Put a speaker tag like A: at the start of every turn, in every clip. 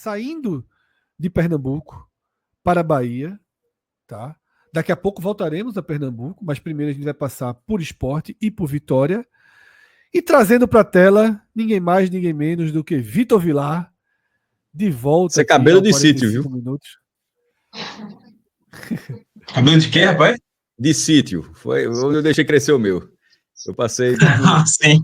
A: saindo de Pernambuco para a Bahia, tá? Daqui a pouco voltaremos a Pernambuco, mas primeiro a gente vai passar por Sport e por Vitória. E trazendo para a tela ninguém mais, ninguém menos do que Vitor Vilar, de volta.
B: Isso é cabelo de sítio, viu?
A: Minutos.
C: Cabelo de quê, rapaz?
B: De sítio. Eu deixei crescer o meu. Eu passei.
C: Sim.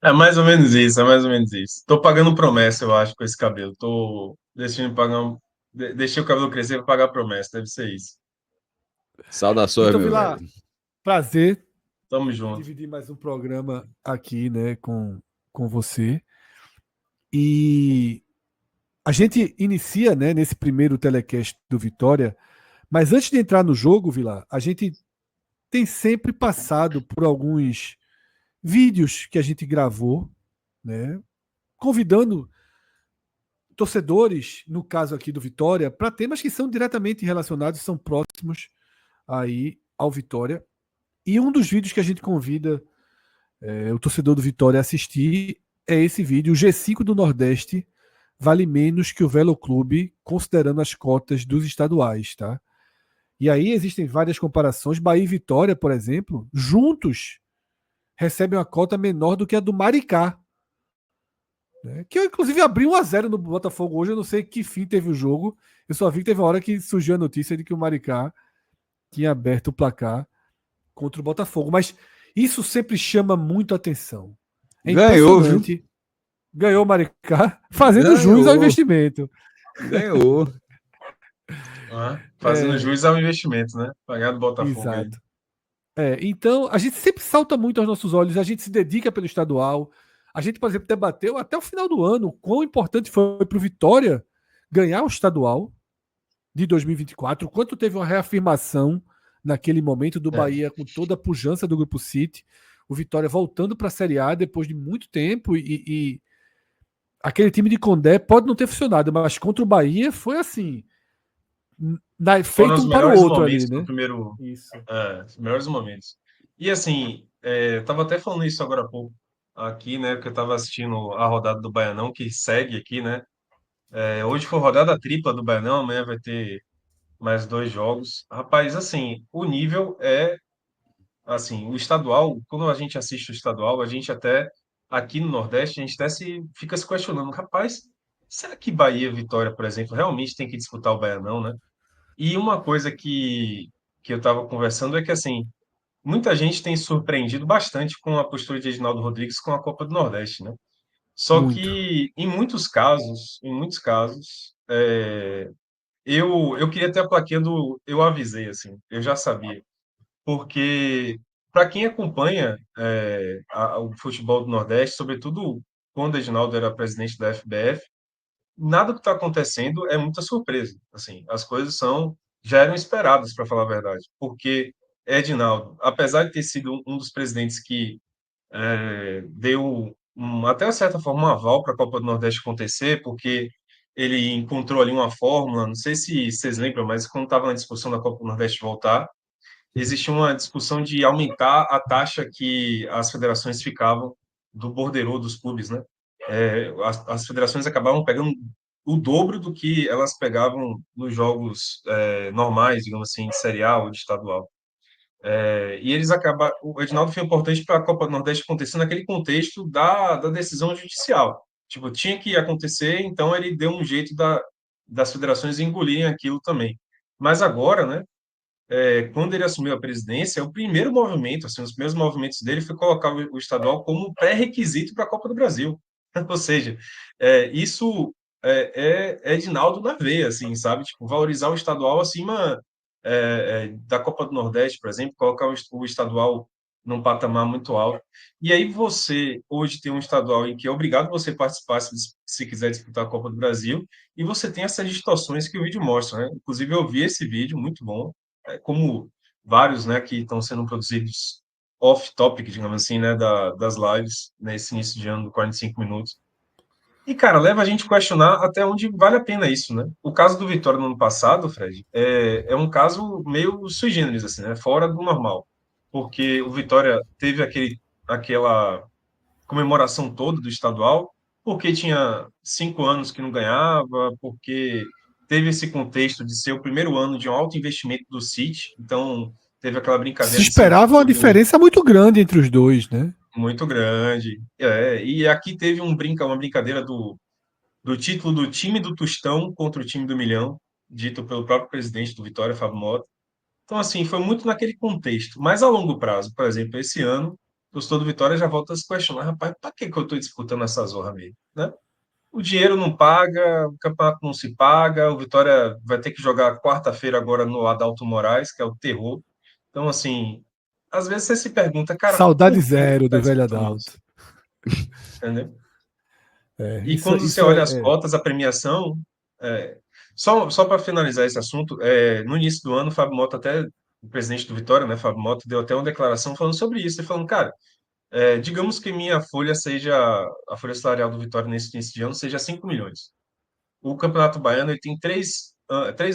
C: É mais ou menos isso, é mais ou menos isso. Tô pagando promessa, eu acho, com esse cabelo. Tô deixando pagar. Deixei o cabelo crescer para pagar promessa, deve ser isso.
B: Saudações,
A: Vitor
B: meu
A: Vilar,
B: velho.
A: prazer.
C: Tamo junto.
A: Dividir mais um programa aqui, né, com você. E a gente inicia, né, nesse primeiro telecast do Vitória, mas antes de entrar no jogo, Vilar, a gente tem sempre passado por alguns vídeos que a gente gravou, né, convidando torcedores, no caso aqui do Vitória, para temas que são diretamente relacionados, são próximos aí ao Vitória. E um dos vídeos que a gente convida o torcedor do Vitória a assistir é esse vídeo, o G5 do Nordeste vale menos que o Velo Clube, considerando as cotas dos estaduais, tá? E aí existem várias comparações. Bahia e Vitória, por exemplo, juntos recebem uma cota menor do que a do Maricá, né? Que eu, inclusive, abri 1-0 no Botafogo hoje. Eu não sei que fim teve o jogo. Eu só vi que teve uma hora que surgiu a notícia de que o Maricá tinha aberto o placar contra o Botafogo. Mas isso sempre chama muito atenção. É
B: Ganhou, viu?
A: Ganhou o Maricá, fazendo jus ao investimento.
B: Ganhou.
C: Fazendo jus ao investimento, né? Pagar do Botafogo.
A: Exato. Então, a gente sempre salta muito aos nossos olhos, a gente se dedica pelo estadual. A gente, por exemplo, debateu até o final do ano o quão importante foi para o Vitória ganhar o estadual de 2024, o quanto teve uma reafirmação naquele momento do Bahia com toda a pujança do Grupo City, o Vitória voltando para a Série A depois de muito tempo e aquele time de Condé pode não ter funcionado, mas contra o Bahia foi assim, feito um para o outro ali, né?
C: Primeiro,
A: isso.
C: Os melhores momentos. E assim, eu tava até falando isso agora há pouco aqui, né? Porque eu tava assistindo a rodada do Baianão, que segue aqui, né? Hoje foi rodada tripla do Baianão, amanhã vai ter mais 2 jogos. Rapaz, assim, o nível é assim, o estadual, quando a gente assiste o estadual, a gente até aqui no Nordeste, a gente até fica se questionando, rapaz, será que Bahia e Vitória, por exemplo, realmente tem que disputar o Baianão, né? E uma coisa que eu estava conversando é que, assim, muita gente tem surpreendido bastante com a postura de Edinaldo Rodrigues com a Copa do Nordeste, né? Só
A: Muito.
C: que, em muitos casos, eu queria ter a plaquinha do eu avisei, assim, eu já sabia. Porque, para quem acompanha o futebol do Nordeste, sobretudo quando o Edinaldo era presidente da FBF, nada que está acontecendo é muita surpresa. Assim, as coisas já eram esperadas, para falar a verdade, porque Edinaldo, apesar de ter sido um dos presidentes que deu até de certa forma um aval para a Copa do Nordeste acontecer, porque ele encontrou ali uma fórmula, não sei se vocês lembram, mas quando estava na discussão da Copa do Nordeste voltar, existia uma discussão de aumentar a taxa que as federações ficavam do borderô dos clubes, né? As federações acabavam pegando o dobro do que elas pegavam nos jogos normais, digamos assim, de Série A ou de estadual. E eles acabaram. O Edinaldo foi importante para a Copa do Nordeste acontecer naquele contexto da decisão judicial. Tipo, tinha que acontecer, então ele deu um jeito das federações engolirem aquilo também. Mas agora, né? Quando ele assumiu a presidência, o primeiro movimento, assim, os primeiros movimentos dele foi colocar o estadual como pré-requisito para a Copa do Brasil. Ou seja, isso é Edinaldo na veia, assim, sabe? Tipo, valorizar o estadual acima da Copa do Nordeste, por exemplo, colocar o estadual num patamar muito alto. E aí você hoje tem um estadual em que é obrigado você participar se quiser disputar a Copa do Brasil, e você tem essas distorções que o vídeo mostra, né? Inclusive eu vi esse vídeo, muito bom, como vários, né, que estão sendo produzidos off-topic, digamos assim, né, das lives nesse início de ano do 45 minutos. E, cara, leva a gente a questionar até onde vale a pena isso, né? O caso do Vitória no ano passado, Fred, é um caso meio sui generis, assim, né? Fora do normal. Porque o Vitória teve aquela comemoração toda do estadual, porque tinha 5 anos que não ganhava, porque teve esse contexto de ser o primeiro ano de um alto investimento do City, então teve aquela
A: Se
C: brincadeira de ser o
A: esperava uma
C: título
A: diferença muito grande entre os dois, né?
C: muito grande. E aqui teve uma brincadeira do título do time do Tostão contra o time do Milhão, dito pelo próprio presidente do Vitória, Fábio Mota. Então, assim, foi muito naquele contexto. Mas a longo prazo, por exemplo, esse ano, o torcedor do Vitória já volta a se questionar, rapaz, para que eu estou disputando essa zorra mesmo, né? O dinheiro não paga, o campeonato não se paga, o Vitória vai ter que jogar quarta-feira agora no Adalto Moraes, que é o terror. Então, assim, às vezes você se pergunta, cara,
A: Saudade
C: por que
A: zero
C: tá
A: do velho
C: disputando isso?
A: Adalto.
C: Entendeu? E
A: Isso,
C: quando você
A: isso
C: olha as cotas, a premiação, é, só para finalizar esse assunto, no início do ano, o Fábio Mota, até o presidente do Vitória, né, Fábio Mota, deu até uma declaração falando sobre isso, ele falando, cara, digamos que minha folha seja, a folha salarial do Vitória nesse início de ano seja 5 milhões. O Campeonato Baiano ele tem 3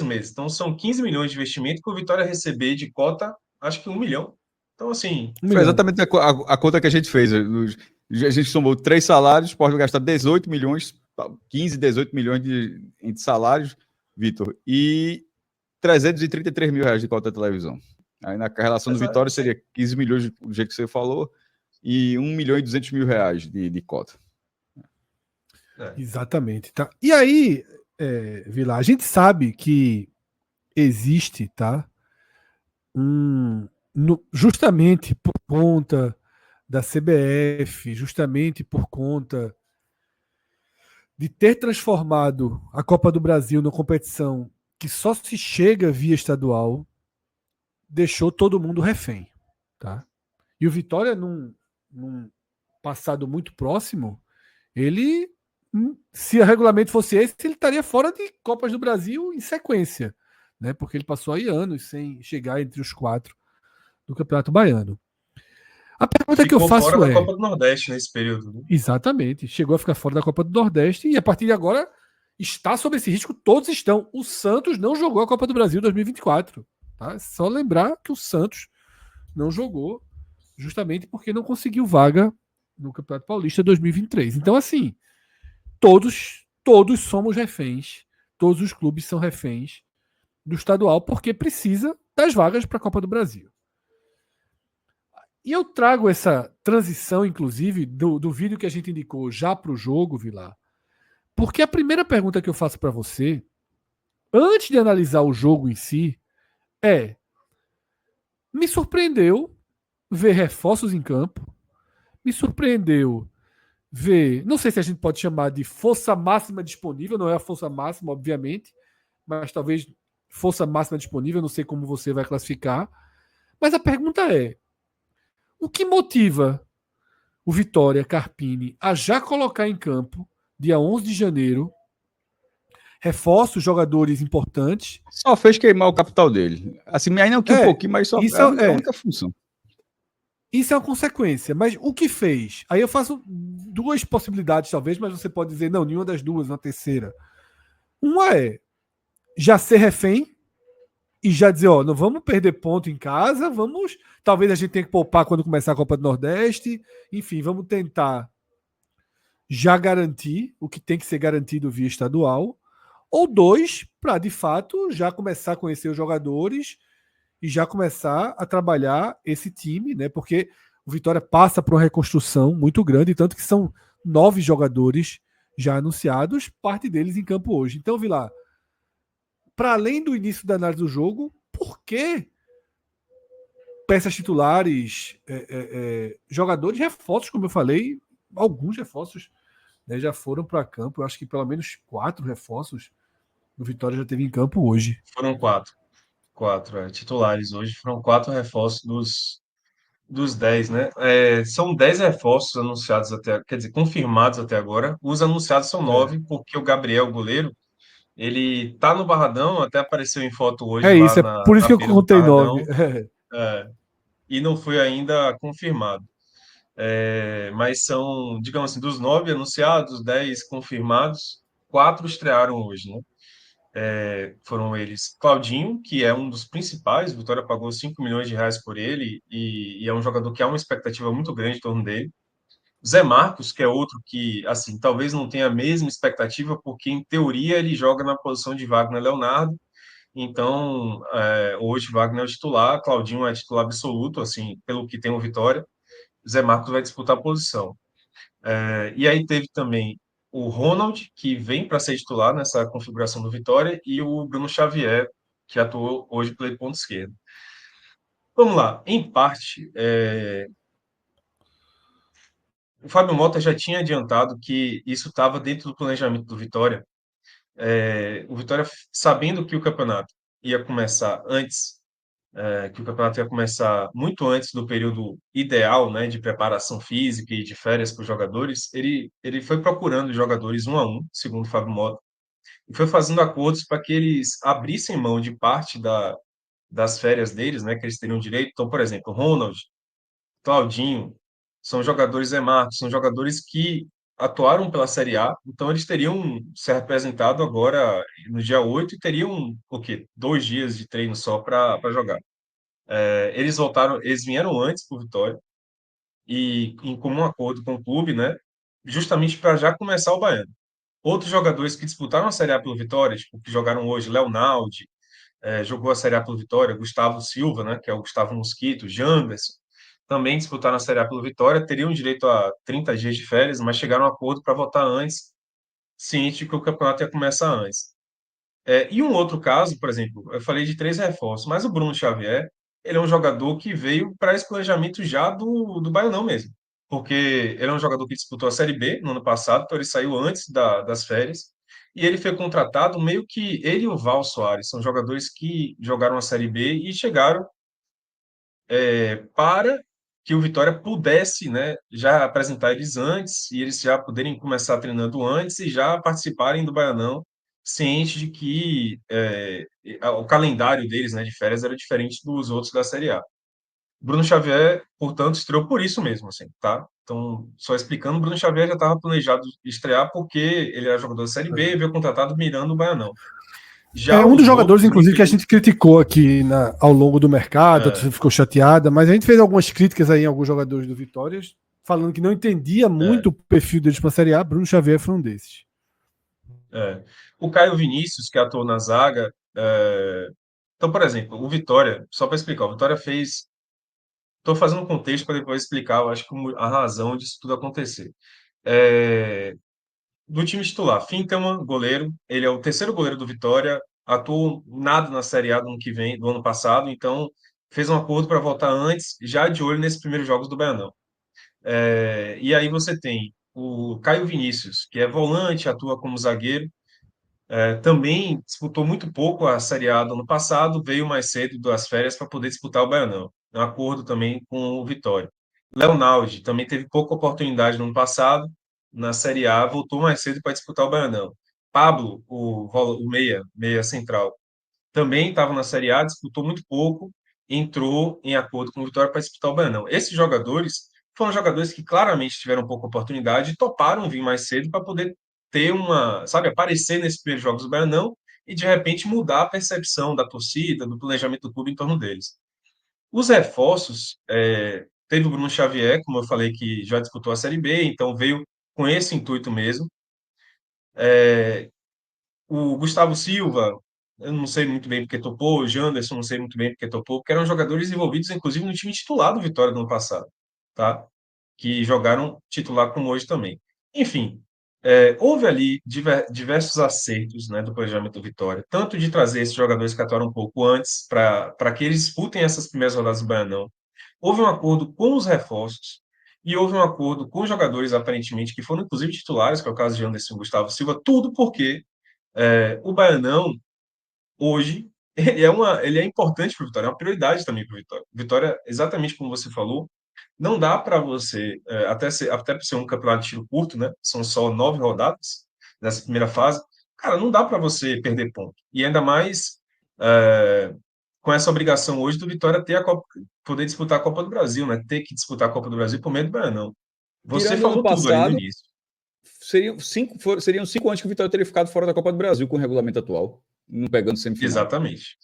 C: meses, então são 15 milhões de investimento que o Vitória receber de cota, acho que 1 milhão. Então, assim,
B: foi
A: milhão.
B: exatamente a conta que a gente fez. A gente somou 3 salários, pode gastar 18 milhões, 15, 18 milhões de salários, Vitor, e 333 mil reais de cota de televisão. Aí na relação do Vitória
C: isso aí,
B: seria 15 milhões do jeito que você falou e 1 milhão e 200 mil reais de cota.
C: é,
A: Exatamente, tá? E aí, Vilar, a gente sabe que existe, tá? Justamente por conta da CBF, justamente por conta de ter transformado a Copa do Brasil numa competição que só se chega via estadual, deixou todo mundo refém, tá? E o Vitória, num passado muito próximo, ele, se o regulamento fosse esse, ele estaria fora de Copas do Brasil em sequência, né? Porque ele passou aí anos sem chegar entre os quatro do Campeonato Baiano. A pergunta que eu
C: ficou fora
A: faço
C: da
A: é,
C: Copa do Nordeste nesse período, né?
A: exatamente, chegou a ficar fora da Copa do Nordeste e a partir de agora está sob esse risco, todos estão. O Santos não jogou a Copa do Brasil 2024, tá? É só lembrar que o Santos não jogou justamente porque não conseguiu vaga no Campeonato Paulista 2023. Então, assim, todos somos reféns, todos os clubes são reféns do estadual porque precisa das vagas para a Copa do Brasil. E eu trago essa transição, inclusive, do vídeo que a gente indicou já para o jogo, Vilar, porque a primeira pergunta que eu faço para você, antes de analisar o jogo em si, é: me surpreendeu ver reforços em campo, me surpreendeu ver, não sei se a gente pode chamar de força máxima disponível, não é a força máxima, obviamente, mas talvez força máxima disponível, não sei como você vai classificar. Mas a pergunta é: o que motiva o Vitória Carpini a já colocar em campo, dia 11 de janeiro, reforços, jogadores importantes?
B: Só fez queimar o capital dele. Assim, ainda que um
A: É,
B: pouquinho, mas só
A: isso
B: é a
A: é,
B: única função.
A: isso é uma consequência. Mas o que fez? Aí eu faço duas possibilidades, talvez, mas você pode dizer, não, nenhuma das duas, uma terceira. Uma é já ser refém e já dizer, ó, não vamos perder ponto em casa, vamos. Talvez a gente tenha que poupar quando começar a Copa do Nordeste. Enfim, vamos tentar já garantir o que tem que ser garantido via estadual. Ou dois, para de fato já começar a conhecer os jogadores e já começar a trabalhar esse time, né? Porque o Vitória passa por uma reconstrução muito grande, tanto que são 9 jogadores já anunciados, parte deles em campo hoje. Então, Vilar, para além do início da análise do jogo, por que peças titulares, jogadores, reforços, como eu falei, alguns reforços, né, já foram para campo. Eu acho que pelo menos 4 reforços o Vitória já teve em campo hoje.
C: Foram quatro titulares hoje, foram 4 reforços dos 10, né? São 10 reforços anunciados até, quer dizer, confirmados até agora. Os anunciados são
A: É,
C: 9, porque o Gabriel, goleiro, ele tá no Barradão, até apareceu em foto hoje
A: é
C: lá
A: isso, é
C: na,
A: por isso
C: na
A: que eu
C: beira do
A: contei 9.
C: Barradão, é, e não foi ainda confirmado. Mas são, digamos assim, dos 9 anunciados, 10 confirmados, 4 estrearam hoje, né? Foram eles Claudinho, que é um dos principais, o Vitória pagou 5 milhões de reais por ele e é um jogador que há uma expectativa muito grande em torno dele. Zé Marcos, que é outro que, assim, talvez não tenha a mesma expectativa, porque, em teoria, ele joga na posição de Wagner Leonardo. Então, hoje Wagner é o titular, Claudinho é titular absoluto, assim, pelo que tem o Vitória. Zé Marcos vai disputar a posição. E aí teve também o Ronald, que vem para ser titular nessa configuração do Vitória, e o Bruno Xavier, que atuou hoje pelo ponto esquerdo. Vamos lá. Em parte, o Fábio Mota já tinha adiantado que isso estava dentro do planejamento do Vitória. O Vitória, sabendo que o campeonato ia começar antes, que o campeonato ia começar muito antes do período ideal, né, de preparação física e de férias para os jogadores, ele foi procurando os jogadores um a um, segundo o Fábio Mota, e foi fazendo acordos para que eles abrissem mão de parte das férias deles, né, que eles teriam direito. Então, por exemplo, Ronald, Claudinho, são jogadores Zé Marcos, são jogadores que atuaram pela Série A, então eles teriam se representado agora no dia 8 e teriam o quê? 2 dias de treino só para jogar. Eles voltaram, eles vieram antes para o Vitória e em comum acordo com o clube, né? Justamente para já começar o Baiano. Outros jogadores que disputaram a Série A pelo Vitória, tipo, que jogaram hoje, Leonaldi, jogou a Série A pelo Vitória, Gustavo Silva, né? Que é o Gustavo Mosquito, Janderson, também disputaram a Série A pelo Vitória, teriam direito a 30 dias de férias, mas chegaram a um acordo para voltar antes, ciente de que o campeonato ia começar antes. E um outro caso, por exemplo, eu falei de 3 reforços, mas o Bruno Xavier, ele é um jogador que veio para esse planejamento já do Baianão mesmo, porque ele é um jogador que disputou a Série B no ano passado, então ele saiu antes das férias, e ele foi contratado meio que ele e o Val Soares, são jogadores que jogaram a Série B e chegaram para que o Vitória pudesse, né, já apresentar eles antes e eles já poderem começar treinando antes e já participarem do Baianão, ciente de que o calendário deles, né, de férias era diferente dos outros da Série A. Bruno Xavier, portanto, estreou por isso mesmo, assim, tá? Então, só explicando, Bruno Xavier já estava planejado estrear porque ele era jogador da Série B e veio contratado mirando o Baianão. Já
A: Um dos
C: os
A: jogadores,
C: outros,
A: inclusive, que a gente criticou aqui ao longo do mercado, a torcida ficou chateada, mas a gente fez algumas críticas aí em alguns jogadores do Vitória, falando que não entendia muito o perfil deles para a Série A. Bruno Xavier foi um desses.
C: O Caio Vinícius, que atuou na zaga. Então, por exemplo, o Vitória, só para explicar, o Vitória fez. Estou fazendo um contexto para depois explicar, eu acho que a razão disso tudo acontecer. Do time titular, Finkelman, goleiro, ele é o terceiro goleiro do Vitória, atuou nada na Série A do ano que vem, do ano passado, então fez um acordo para voltar antes, já de olho nesses primeiros jogos do Baianão. E aí você tem o Caio Vinícius, que é volante, atua como zagueiro, também disputou muito pouco a Série A do ano passado, veio mais cedo das férias para poder disputar o Baianão, um acordo também com o Vitória. Leonaldi também teve pouca oportunidade no ano passado, na Série A, voltou mais cedo para disputar o Baianão. Pablo, o meia central, também estava na Série A, disputou muito pouco, entrou em acordo com o Vitória para disputar o Baianão. Esses jogadores foram jogadores que claramente tiveram pouca oportunidade e toparam vir mais cedo para poder ter sabe, aparecer nesses primeiros jogos do Baianão e, de repente, mudar a percepção da torcida, do planejamento do clube em torno deles. Os reforços, teve o Bruno Xavier, como eu falei, que já disputou a Série B, então veio com esse intuito mesmo. O Gustavo Silva, eu não sei muito bem porque topou, o Janderson, não sei muito bem porque topou, porque eram jogadores envolvidos, inclusive, no time titular do Vitória do ano passado, tá? Que jogaram titular como hoje também. Enfim, houve ali diversos acertos, né, do planejamento do Vitória, tanto de trazer esses jogadores que atuaram um pouco antes, para que eles disputem essas primeiras rodadas do Baianão. Houve um acordo com os reforços, e houve um acordo com os jogadores, aparentemente, que foram inclusive titulares, que é o caso de Anderson e Gustavo Silva, tudo porque o Baianão, hoje, ele é importante para o Vitória, é uma prioridade também para o Vitória. Vitória, exatamente como você falou, não dá para você, até por ser um campeonato de tiro curto, né? São só 9 rodadas nessa primeira fase. Cara, não dá para você perder ponto. E ainda mais com essa obrigação hoje do Vitória ter poder disputar a Copa do Brasil, né? Ter que disputar a Copa do Brasil por meio do Baianão. Você
B: Tirando o ano
C: falou tudo ali no
B: passado,
C: início.
B: seriam 5 anos que o Vitória teria ficado fora da Copa do Brasil com o regulamento atual, não pegando semifinal.
C: Exatamente.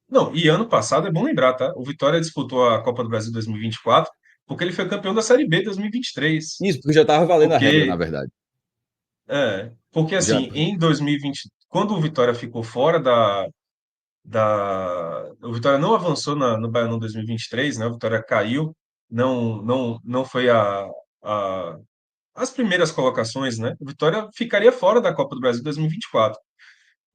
C: Não, e ano passado é bom lembrar, tá? O Vitória disputou a Copa do Brasil 2024 Porque ele foi campeão da Série B 2023.
B: Isso, porque já estava valendo a regra, na
C: Porque,
B: verdade.
C: porque
B: Já,
C: assim, em 2020, quando o Vitória ficou fora o Vitória não avançou no Baianão 2023, né? O Vitória caiu, não foi a- as primeiras colocações, né? O Vitória ficaria fora da Copa do Brasil 2024.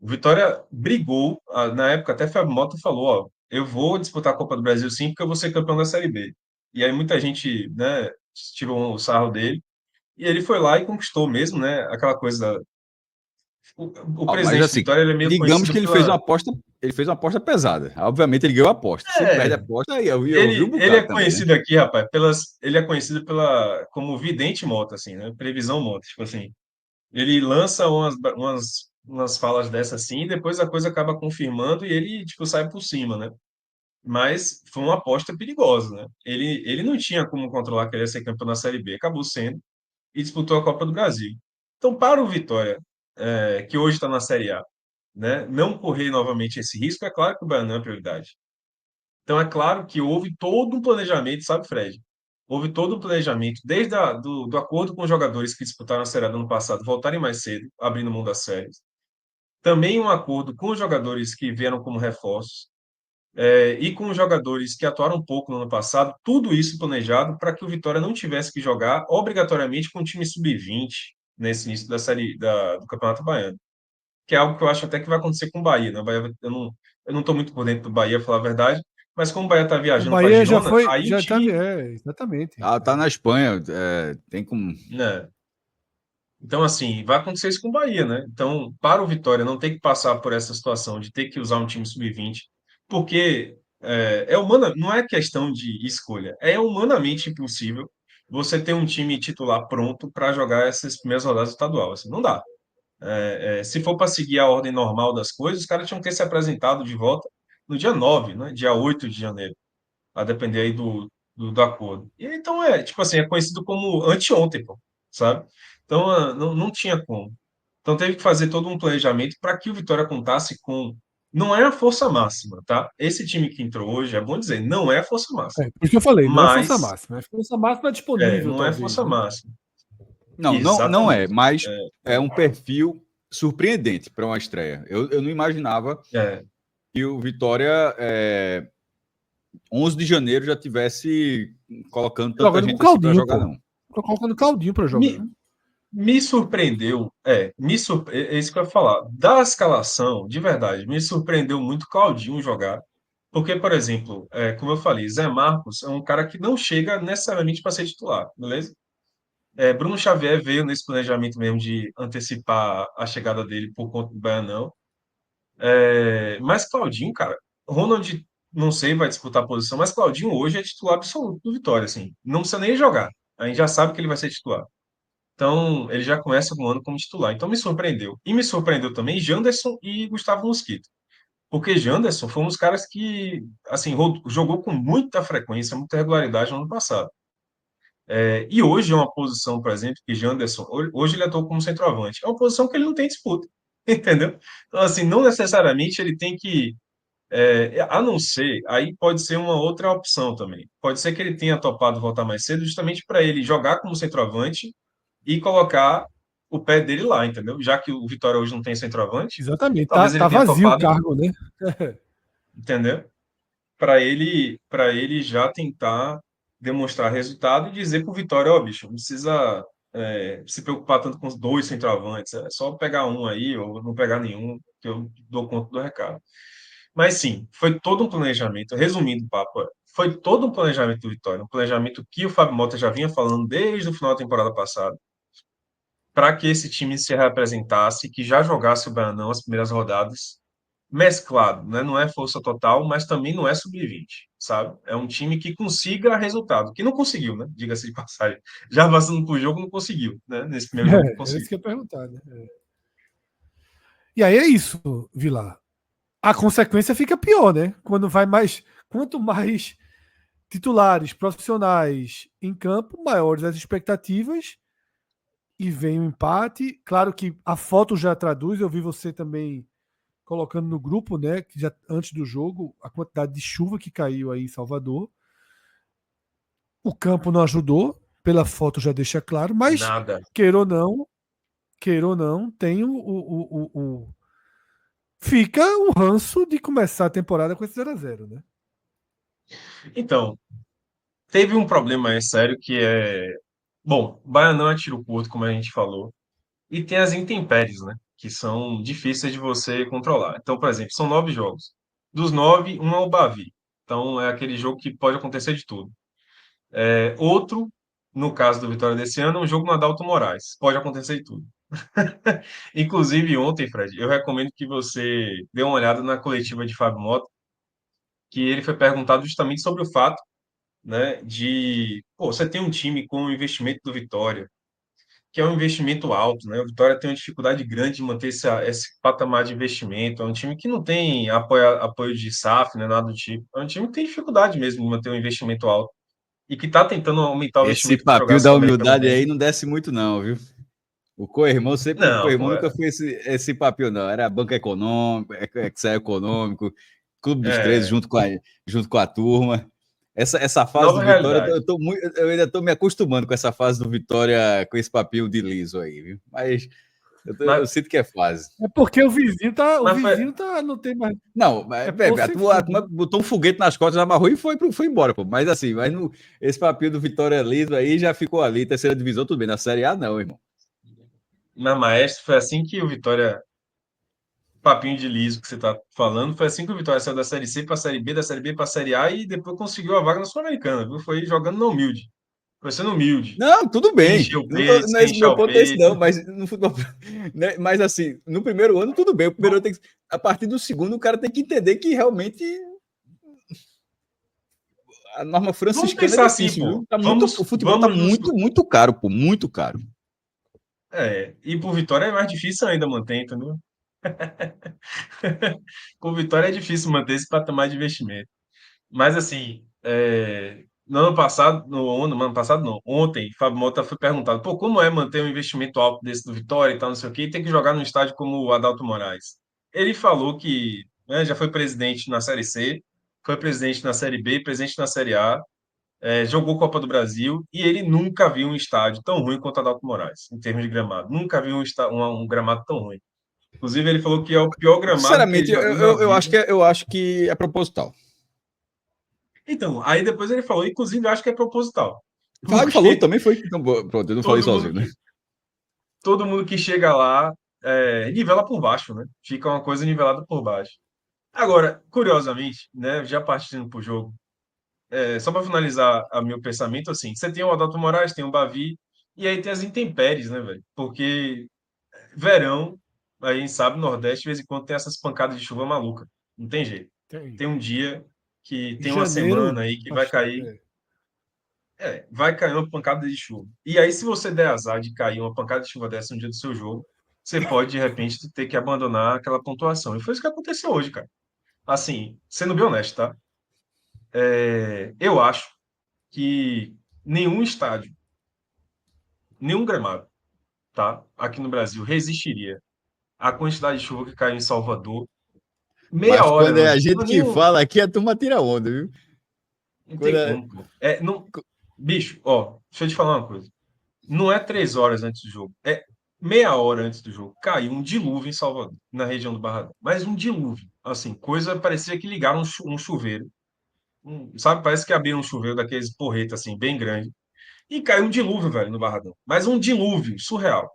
C: O Vitória brigou, na época até Fábio Mota falou, ó, eu vou disputar a Copa do Brasil sim, porque eu vou ser campeão da Série B. E aí muita gente, né, tirou o sarro dele, e ele foi lá e conquistou mesmo, né, aquela coisa. O
B: mas
C: presidente do
B: assim,
C: Vitória, ele é meio
B: digamos
C: conhecido
B: que
C: pela.
B: ele fez uma aposta pesada. Obviamente ele ganhou a aposta. Se ele perde a
C: É,
B: aposta, aí eu vi um
C: ele é
B: bocado também, né?
C: conhecido aqui, rapaz, ele é conhecido como vidente Mota, assim, né, previsão Mota, tipo assim. Ele lança umas falas dessas assim, e depois a coisa acaba confirmando e ele, tipo, sai por cima, né? Mas foi uma aposta perigosa, né? Ele não tinha como controlar que ele ia ser campeão na Série B, acabou sendo e disputou a Copa do Brasil. Então, para o Vitória, que hoje está na Série A, né, não correr novamente esse risco, é claro que o Baiano é prioridade. Então, é claro que houve todo um planejamento, sabe, Fred? Houve todo um planejamento, desde do acordo com os jogadores que disputaram a Série A do ano passado voltarem mais cedo, abrindo mão das séries. Também um acordo com os jogadores que vieram como reforços, e com os jogadores que atuaram um pouco no ano passado, tudo isso planejado para que o Vitória não tivesse que jogar obrigatoriamente com o time sub-20 nesse início do Campeonato Baiano, que é algo que eu acho até que vai acontecer com o Bahia, né? O Bahia, eu não estou muito por dentro do Bahia, falar a verdade, mas como o Bahia está
A: O
C: viajando para
A: Bahia já
C: Girona,
A: foi,
C: aí o
A: já tá,
C: time,
A: exatamente.
B: Ah, tá na Espanha, tem como.
C: né? Então, assim, vai acontecer isso com o Bahia, né? Então, para o Vitória não ter que passar por essa situação de ter que usar um time sub-20, porque não é questão de escolha, é humanamente impossível você ter um time titular pronto para jogar essas primeiras rodadas do estadual. Assim, não dá. Se for para seguir a ordem normal das coisas, os caras tinham que ter se apresentado de volta no dia 9, né? Dia 8 de janeiro, a depender aí do acordo. E então tipo assim, é conhecido como anteontem, pô, sabe? Então não tinha como. Então teve que fazer todo um planejamento para que o Vitória contasse com. Não é a força máxima, tá? Esse time que entrou hoje, é bom dizer, não é a força máxima.
A: Por isso que eu falei, não é força
C: Mas
A: máxima. É força máxima disponível,
C: não é
A: talvez,
C: força
A: né?
C: máxima.
B: Não é,
C: Exatamente.
B: mas é um perfil surpreendente para uma estreia. Eu não imaginava
C: É,
B: que o Vitória, 11 de janeiro, já tivesse colocando tanta
A: Jogando com
B: gente assim para
A: Claudinho,
B: jogar,
A: pô.
B: não.
A: Tô colocando Claudinho para jogar.
C: me, me surpreendeu, é isso que eu ia falar. Da escalação, de verdade, me surpreendeu muito o Claudinho jogar. Porque, por exemplo, como eu falei, Zé Marcos é um cara que não chega necessariamente para ser titular, beleza? Bruno Xavier veio nesse planejamento mesmo de antecipar a chegada dele por conta do Baianão. Mas Claudinho, cara, Ronald, não sei, vai disputar a posição, mas Claudinho hoje é titular absoluto do Vitória, assim. Não precisa nem jogar. A gente já sabe que ele vai ser titular. Então, ele já começa o ano como titular. Então, me surpreendeu. E me surpreendeu também Janderson e Gustavo Mosquito. Porque Janderson foi um dos caras que, assim, jogou com muita frequência, muita regularidade no ano passado. E hoje é uma posição, por exemplo, que Janderson, hoje ele atua como centroavante. É uma posição que ele não tem disputa, entendeu? Então, assim, não necessariamente ele tem que, a não ser, aí pode ser uma outra opção também. Pode ser que ele tenha topado voltar mais cedo, justamente para ele jogar como centroavante e colocar o pé dele lá, entendeu? Já que o Vitória hoje não tem centroavante,
A: Exatamente.
C: talvez ele
A: Tá
C: tenha
A: vazio o
C: topado,
A: cargo, né?
C: entendeu? Para ele já tentar demonstrar resultado e dizer para o Vitória, ó, bicho, não precisa se preocupar tanto com os dois centroavantes, é só pegar um aí ou não pegar nenhum, que eu dou conta do recado. Mas sim, foi todo um planejamento, resumindo o papo, foi todo um planejamento do Vitória, um planejamento que o Fábio Mota já vinha falando desde o final da temporada passada, para que esse time se representasse, que já jogasse o Baianão as primeiras rodadas, mesclado, né? Não é força total, mas também não é sub-20, sabe? É um time que consiga resultado, que não conseguiu, né? Diga-se de passagem. Já passando por jogo, não conseguiu, né? Nesse primeiro jogo, não
A: Era isso
C: conseguiu.
A: que eu ia perguntar, né? E aí é isso, Vilar. A consequência fica pior, né? Quando vai mais. Quanto mais titulares profissionais em campo, maiores as expectativas e vem o empate. Claro que a foto já traduz, eu vi você também colocando no grupo, né? Que já antes do jogo, a quantidade de chuva que caiu aí em Salvador. O campo não ajudou, pela foto já deixa claro, mas
C: Nada.
A: queira ou não, queira ou não, tem fica um ranço de começar a temporada com esse 0-0, né?
C: Então, teve um problema aí sério que é. Bom, Baianão é tiro curto, como a gente falou. E tem as intempéries, né? Que são difíceis de você controlar. Então, por exemplo, são 9 jogos. Dos 9, um é o Bavi. Então, é aquele jogo que pode acontecer de tudo. Outro, no caso do Vitória desse ano, é um jogo no Adalto Moraes. Pode acontecer de tudo. Inclusive, ontem, Fred, eu recomendo que você dê uma olhada na coletiva de Fábio Mota, que ele foi perguntado justamente sobre o fato, né, de, pô, você tem um time com o investimento do Vitória, que é um investimento alto, né? O Vitória tem uma dificuldade grande de manter esse patamar de investimento. É um time que não tem apoio de SAF, né, nada do tipo. É um time que tem dificuldade mesmo de manter um investimento alto e que está tentando aumentar o
B: Esse
C: investimento para jogar a
B: papinho da
C: Sul-Americana
B: humildade
C: bem.
B: aí não desce muito, não, viu? O
C: Não,
B: co-irmão
C: pô,
B: nunca foi esse papinho, não. Era banco econômico, Excel econômico, Clube dos 13
C: é
B: junto com a turma. Essa fase
C: nova
B: do Vitória,
C: realidade.
B: eu ainda estou me acostumando com essa fase do Vitória, com esse papinho de liso aí, viu? Mas eu
C: Mas,
B: sinto que é fase.
A: É porque o
C: mas foi,
A: vizinho tá, não tem mais.
B: Não,
A: É poço sem
B: a
A: fundo,
B: turma
A: né?
B: botou um foguete nas costas, amarrou e foi embora, pô. Mas assim, esse papinho do Vitória liso aí já ficou ali, terceira divisão, tudo bem. Na Série A, não, irmão.
C: na Maestro, foi assim que o Vitória, papinho de liso que você está falando, foi assim que o Vitória saiu da Série C para a Série B, da Série B para a Série A e depois conseguiu a vaga na Sul-Americana, viu? Foi jogando na humilde. Foi sendo humilde,
B: Não, tudo
C: sem
B: bem.
C: encher o peito,
B: Não é
C: sem
B: esse,
C: inchar
B: meu
C: o
B: ponto é esse,
C: peito.
B: não. Mas no futebol. Né, mas assim, no primeiro ano, tudo bem. O primeiro ano tem que, a partir do segundo, o cara tem que entender que realmente a norma
C: Vamos
B: franciscana é
C: pensar assim,
B: difícil,
C: pô.
B: viu? O futebol tá muito caro, pô, muito caro.
C: E por Vitória é mais difícil ainda manter, entendeu? Por Vitória é difícil manter esse patamar de investimento. Mas assim, no ano passado, no ano passado não, ontem, Fábio Mota foi perguntado, pô, como é manter um investimento alto desse do Vitória e tal, não sei o quê, e tem que jogar num estádio como o Adalto Moraes. Ele falou que, né, já foi presidente na Série C, foi presidente na Série B, presidente na Série A, jogou Copa do Brasil e ele nunca viu um estádio tão ruim quanto o Adalto Moraes, em termos de gramado. Nunca viu um gramado tão ruim. Inclusive, ele falou que é o pior gramado que ele
B: Sinceramente,
C: já viu na vida.
B: eu acho que é proposital.
C: Então, aí depois ele falou, inclusive, eu acho que é proposital.
B: Fábio falou,
C: Porque
B: também foi. Então, pronto, eu não falei
C: todo mundo
B: sozinho, né?
C: que, todo mundo que chega lá nivela por baixo, né? Fica uma coisa nivelada por baixo. Agora, curiosamente, né, já partindo para o jogo, só para finalizar o meu pensamento, assim, você tem o Adalto Moraes, tem o Bavi, e aí tem as intempéries, né, velho? Porque verão, a gente sabe, Nordeste, de vez em quando tem essas pancadas de chuva maluca. Não tem jeito.
A: Tem.
C: Tem um dia que tem uma semana
A: Janeiro,
C: aí que
A: bastante.
C: vai cair uma pancada de chuva. E aí, se você der azar de cair uma pancada de chuva dessa no dia do seu jogo, você pode, de repente, ter que abandonar aquela pontuação. E foi isso que aconteceu hoje, cara. Assim, sendo bem honesto, tá? Eu acho que nenhum estádio, nenhum gramado, tá? Aqui no Brasil, resistiria à quantidade de chuva que caiu em Salvador meia
B: Mas
C: hora
B: quando é a
C: antes. Não,
B: gente que fala aqui, a turma tira onda, viu?
C: não
B: Quando
C: tem
B: é...
C: como, pô. Não, bicho, ó, deixa eu te falar uma coisa. Não é 3 horas antes do jogo, é meia hora antes do jogo. Caiu um dilúvio em Salvador, na região do Barradão. Mas um dilúvio. Assim, coisa parecia que ligaram um chuveiro. Sabe, parece que abriram um chuveiro daqueles porreta, assim, bem grande. E caiu um dilúvio, velho, no Barradão. Mas um dilúvio surreal.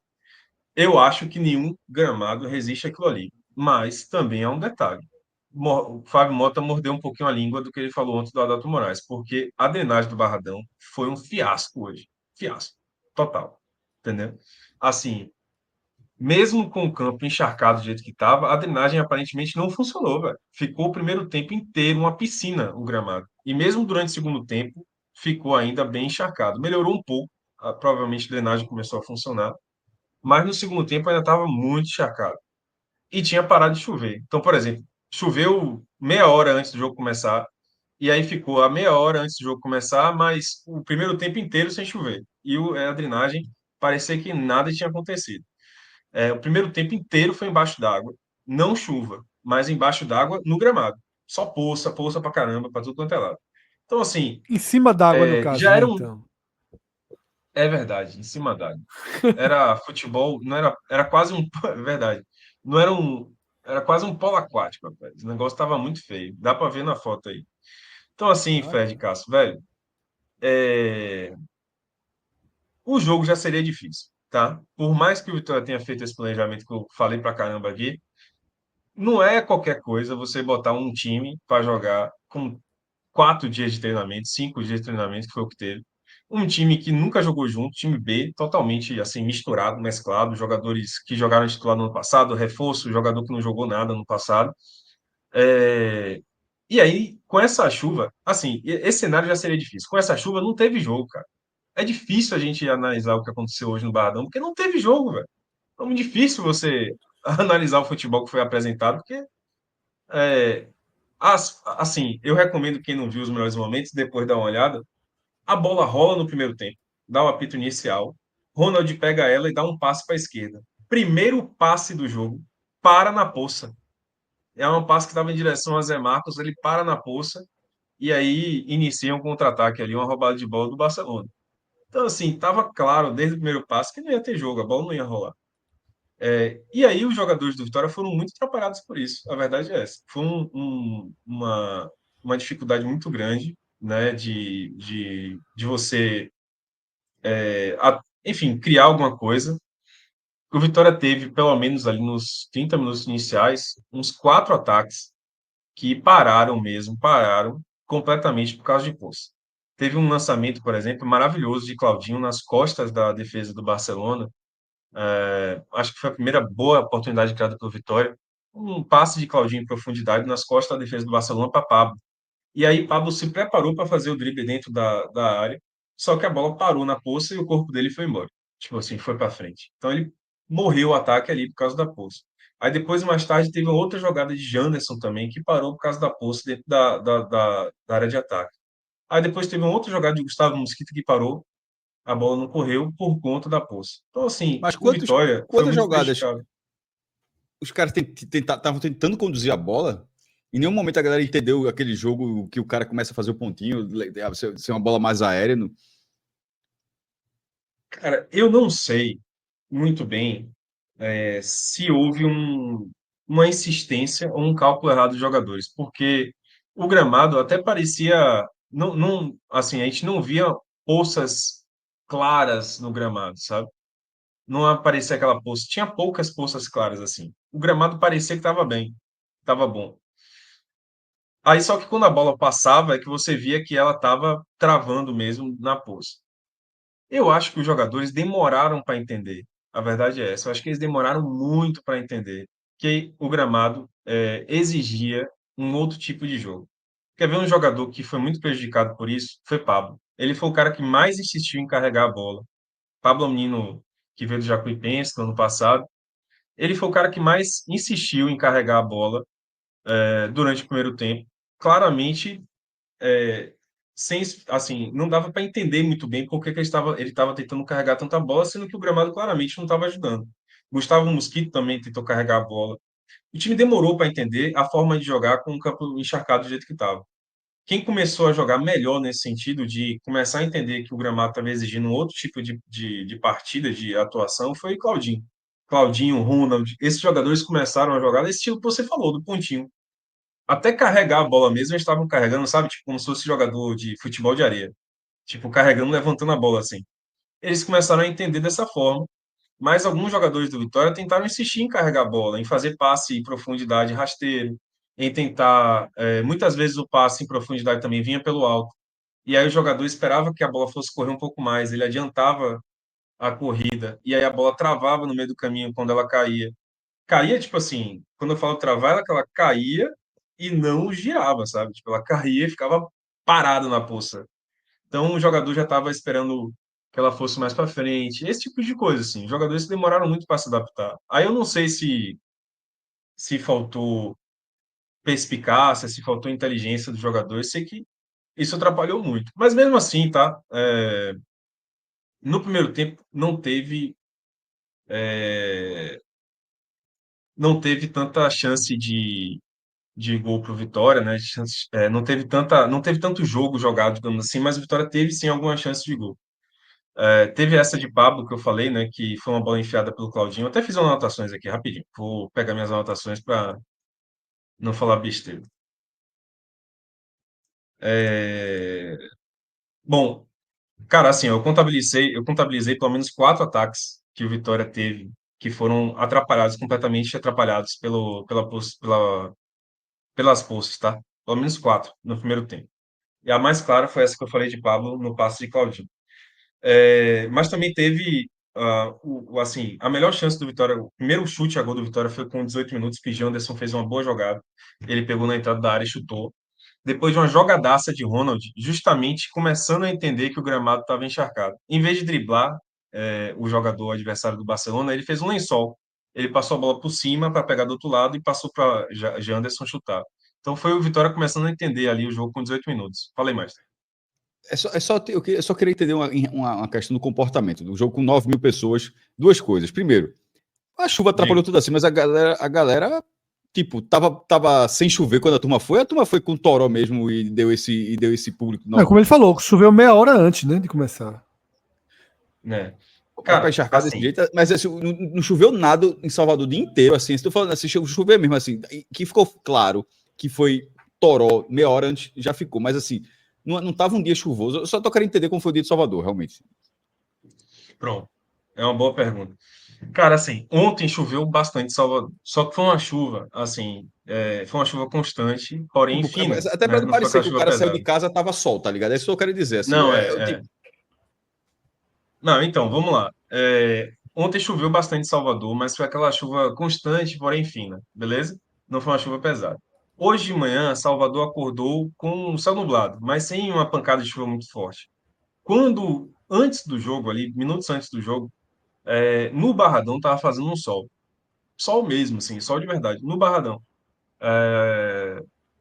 C: Eu acho que nenhum gramado resiste àquilo ali. Mas também há um detalhe. O Fábio Mota mordeu um pouquinho a língua do que ele falou ontem do Adalto Moraes, porque a drenagem do Barradão foi um fiasco hoje. Fiasco. Total. Entendeu? Assim, mesmo com o campo encharcado do jeito que estava, a drenagem aparentemente não funcionou, velho. Ficou o primeiro tempo inteiro uma piscina, o gramado. E mesmo durante o segundo tempo, ficou ainda bem encharcado. Melhorou um pouco, provavelmente a drenagem começou a funcionar, mas no segundo tempo ainda estava muito encharcado. E tinha parado de chover. Então, por exemplo, choveu meia hora antes do jogo começar, e aí ficou a meia hora antes do jogo começar, mas o primeiro tempo inteiro sem chover. E a drenagem parecia que nada tinha acontecido. O primeiro tempo inteiro foi embaixo d'água, não chuva, mas embaixo d'água no gramado. Só poça, poça pra caramba, pra tudo quanto é lado. Então, assim,
A: Em cima d'água, no caso,
C: já
A: né?
C: era um.
A: Então.
C: É verdade, em cima d'água. Era futebol, não era, era quase um. É verdade. Não era um. Era quase um polo aquático, rapaz. O negócio estava muito feio. Dá para ver na foto aí. Então, assim,
A: Ah,
C: Fred
A: tá.
C: Castro, velho, o jogo já seria difícil, tá? Por mais que o Vitória tenha feito esse planejamento que eu falei pra caramba aqui, não é qualquer coisa você botar um time para jogar com 4 dias de treinamento, 5 dias de treinamento, que foi o que teve. Um time que nunca jogou junto, time B, totalmente assim misturado, mesclado, jogadores que jogaram titular no ano passado, reforço, jogador que não jogou nada no passado. É, E aí, com essa chuva, assim, esse cenário já seria difícil. Com essa chuva, não teve jogo, cara. É difícil a gente analisar o que aconteceu hoje no Barradão, porque não teve jogo, velho. É muito difícil você analisar o futebol que foi apresentado, porque, é, assim, eu recomendo quem não viu os melhores momentos, depois dá uma olhada. A bola rola no primeiro tempo, dá o apito inicial. Ronald pega ela e dá um passe para a esquerda. Primeiro passe do jogo, para na poça. É um passe que estava em direção a Zé Marcos, ele para na poça e aí inicia um contra-ataque ali, uma roubada de bola do Barcelona. Então, assim, estava claro desde o primeiro passe que não ia ter jogo, a bola não ia rolar. E aí os jogadores do Vitória foram muito atrapalhados por isso, a verdade é essa. Foi uma dificuldade muito grande, né, de você, enfim, criar alguma coisa. O Vitória teve, pelo menos ali nos 30 minutos iniciais, uns 4 ataques que pararam mesmo, pararam completamente por causa de posse. Teve um lançamento, por exemplo, maravilhoso de Claudinho nas costas da defesa do Barcelona. Acho que foi a primeira boa oportunidade criada pelo Vitória. Um passe de Claudinho em profundidade nas costas da defesa do Barcelona para Pablo. E aí Pablo se preparou para fazer o drible dentro da área, só que a bola parou na poça e o corpo dele foi embora. Tipo assim, foi para frente. Então ele morreu o ataque ali por causa da poça. Aí depois, mais tarde, teve uma outra jogada de Janderson também, que parou por causa da poça dentro da área de ataque. Aí depois teve uma outra jogada de Gustavo Mosquito que parou, a bola não correu por conta da poça. Então, assim,
B: Mas
C: o Vitória foi
B: quantas
C: muito
B: jogadas
C: prejudicado.
B: os caras estavam tentando conduzir a bola? Em nenhum momento a galera entendeu aquele jogo que o cara começa a fazer o pontinho, ser uma bola mais aérea.
C: Cara, eu não sei muito bem se houve uma insistência ou um cálculo errado dos jogadores, porque o gramado até parecia, não, assim, a gente não via poças claras no gramado, sabe? Não aparecia aquela poça, tinha poucas poças claras assim. O gramado parecia que estava bem, estava bom. Aí só que quando a bola passava é que você via que ela estava travando mesmo na poça. Eu acho que os jogadores demoraram para entender. A verdade é essa. Eu acho que eles demoraram muito para entender que o gramado exigia um outro tipo de jogo. Quer ver um jogador que foi muito prejudicado por isso? Foi Pablo. Ele foi o cara que mais insistiu em carregar a bola. Pablo é um menino que veio do Jacuipense no ano passado. Ele foi o cara que mais insistiu em carregar a bola durante o primeiro tempo. Claramente é, sem, assim, não dava para entender muito bem por que que ele estava tentando carregar tanta bola, sendo que o gramado claramente não estava ajudando. Gustavo Mosquito também tentou carregar a bola. O time demorou para entender a forma de jogar com o campo encharcado do jeito que estava. Quem começou a jogar melhor nesse sentido de começar a entender que o gramado estava exigindo um outro tipo de partida, de atuação, foi Claudinho. Claudinho, Ronald, esses jogadores começaram a jogar nesse estilo que você falou, do pontinho. Até carregar a bola mesmo, eles estavam carregando, sabe? Tipo, como se fosse jogador de futebol de areia. Tipo, carregando, levantando a bola assim. Eles começaram a entender dessa forma, mas alguns jogadores do Vitória tentaram insistir em carregar a bola, em fazer passe em profundidade rasteiro, em tentar. Muitas vezes o passe em profundidade também vinha pelo alto. E aí o jogador esperava que a bola fosse correr um pouco mais, ele adiantava a corrida, e aí a bola travava no meio do caminho quando ela caía. Caía, tipo assim, quando eu falo travar, ela que ela caía e não girava, sabe? Tipo, ela caía e ficava parada na poça. Então o jogador já estava esperando que ela fosse mais para frente, esse tipo de coisa, assim. Os jogadores demoraram muito para se adaptar. Aí eu não sei se faltou perspicácia, se faltou inteligência dos jogadores, sei que isso atrapalhou muito. Mas mesmo assim, tá? No primeiro tempo é, não teve tanta chance de gol para o Vitória, né? Não teve tanto jogo jogado, digamos assim, mas o Vitória teve sim algumas chances de gol. Teve essa de Pablo que eu falei, né? Que foi uma bola enfiada pelo Claudinho. Eu até fiz anotações aqui rapidinho. Vou pegar minhas anotações para não falar besteira. É, Bom, cara, assim, eu contabilizei pelo menos 4 ataques que o Vitória teve que foram atrapalhados, completamente atrapalhados pelas postas, tá? Pelo menos 4 no primeiro tempo. E a mais clara foi essa que eu falei de Pablo no passe de Claudinho. Mas também teve, assim, a melhor chance do Vitória, o primeiro chute a gol do Vitória foi com 18 minutos, que Janderson fez uma boa jogada. Ele pegou na entrada da área e chutou. Depois de uma jogadaça de Ronald, justamente começando a entender que o gramado estava encharcado. Em vez de driblar o jogador adversário do Barcelona, ele fez um lençol. Ele passou a bola por cima para pegar do outro lado e passou para Janderson chutar. Então foi o Vitória começando a entender ali o jogo com 18 minutos. Falei mais.
B: Eu só queria entender uma questão do comportamento do jogo com 9 mil pessoas. Duas coisas. Primeiro, a chuva
C: Diga.
B: atrapalhou tudo assim, mas a galera tipo, tava sem chover quando a turma foi com toró mesmo e deu esse público.
A: Como ele falou, choveu meia hora antes, né, de começar.
C: Né?
B: Pra
C: Cara,
B: encharcar desse
C: assim,
B: jeito, mas assim, não choveu nada em Salvador o dia inteiro, assim, se tu falando assim, choveu mesmo, assim, que ficou claro que foi toró, meia hora antes, já ficou, mas assim, não tava um dia chuvoso, eu só tô querendo entender como foi o dia de Salvador, realmente.
C: pronto. É uma boa pergunta. Cara, assim, ontem choveu bastante em Salvador. Só que foi uma chuva, assim, foi uma chuva constante, porém
B: Tipo,
C: fina,
B: até pra
C: né?
B: não
C: Não foi
B: parecer
C: aquela
B: que o
C: chuva
B: cara saiu de
C: pesada.
B: casa, tava sol, tá ligado? É isso que eu quero dizer, assim,
C: Não,
B: tipo,
C: Não, então, vamos lá. Ontem choveu bastante em Salvador, mas foi aquela chuva constante, porém fina, beleza? Não foi uma chuva pesada. Hoje de manhã, Salvador acordou com o céu nublado, mas sem uma pancada de chuva muito forte. Antes do jogo, ali, minutos antes do jogo, no Barradão tava fazendo um sol. Sol mesmo, assim, sol de verdade. No Barradão.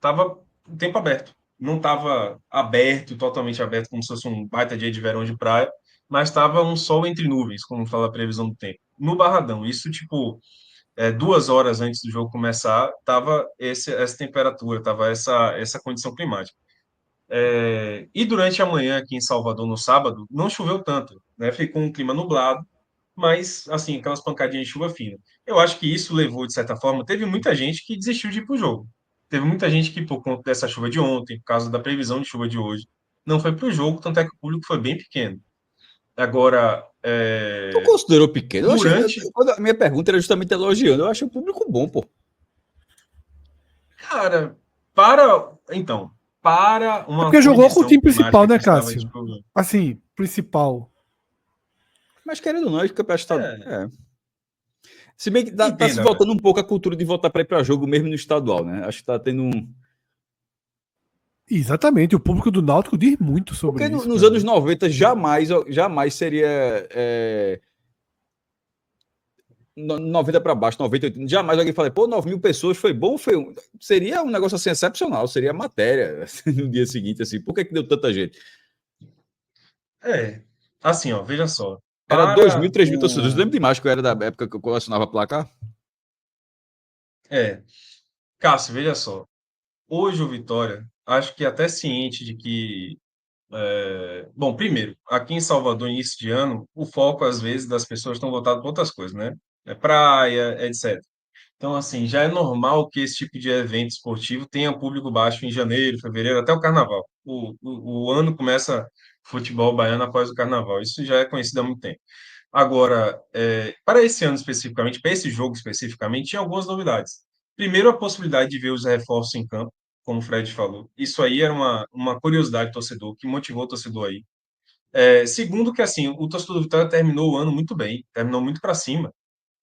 C: Tava o tempo aberto. Não tava aberto, totalmente aberto, como se fosse um baita dia de verão de praia, mas tava um sol entre nuvens, como fala a previsão do tempo. No Barradão, isso tipo 2 horas antes do jogo começar, tava essa temperatura, tava essa condição climática. E durante a manhã aqui em Salvador, no sábado, não choveu tanto, né? Ficou um clima nublado, mas, assim, aquelas pancadinhas de chuva fina. Eu acho que isso levou, de certa forma, teve muita gente que desistiu de ir para o jogo. Teve muita gente que, por conta dessa chuva de ontem, por causa da previsão de chuva de hoje, não foi para o jogo, tanto é que o público foi bem pequeno. Agora,
B: tu considerou pequeno? Eu achei,
C: durante.
B: quando a minha pergunta era justamente elogiando, eu achei o público bom, pô.
C: Cara, para
A: É
C: uma
A: porque jogou com o
C: condição
A: time principal,
C: climática que
A: né,
C: estava,
A: Cássio?
C: tipo.
A: Assim, principal.
B: Mas querendo ou não, acho que o campeonato estadual.
C: É,
B: Se bem que tá se
C: entenda, velho.
B: voltando um pouco a cultura de voltar para ir para jogo mesmo no estadual, né? Acho que tá tendo um.
A: Exatamente, o público do Náutico diz muito sobre
B: Porque
A: isso
B: nos
A: pra
B: anos
A: mim.
B: 90 jamais seria 90 para baixo, 90, 80. Jamais alguém fala, pô, 9 mil pessoas foi bom, seria um negócio assim excepcional, seria matéria no dia seguinte, assim. Por que deu tanta gente?
C: Assim, ó, veja só.
B: Era 2 mil,
C: Para
B: 3 mil torcedores.
C: o.
B: Lembro demais que eu era da época que eu colecionava placar.
C: É, Cássio, veja só. Hoje o Vitória, acho que até ciente de que. Bom, primeiro, aqui em Salvador, início de ano, o foco, às vezes, das pessoas estão voltado para outras coisas, né? É praia, etc. Então, assim, já é normal que esse tipo de evento esportivo tenha público baixo em janeiro, fevereiro, até o carnaval. O ano começa futebol baiano após o carnaval. Isso já é conhecido há muito tempo. Agora, para esse ano especificamente, para esse jogo especificamente, tinha algumas novidades. Primeiro, a possibilidade de ver os reforços em campo, como o Fred falou. Isso aí era uma curiosidade do torcedor, que motivou o torcedor aí. Segundo, que assim, o torcedor do Vitória terminou o ano muito bem, terminou muito para cima.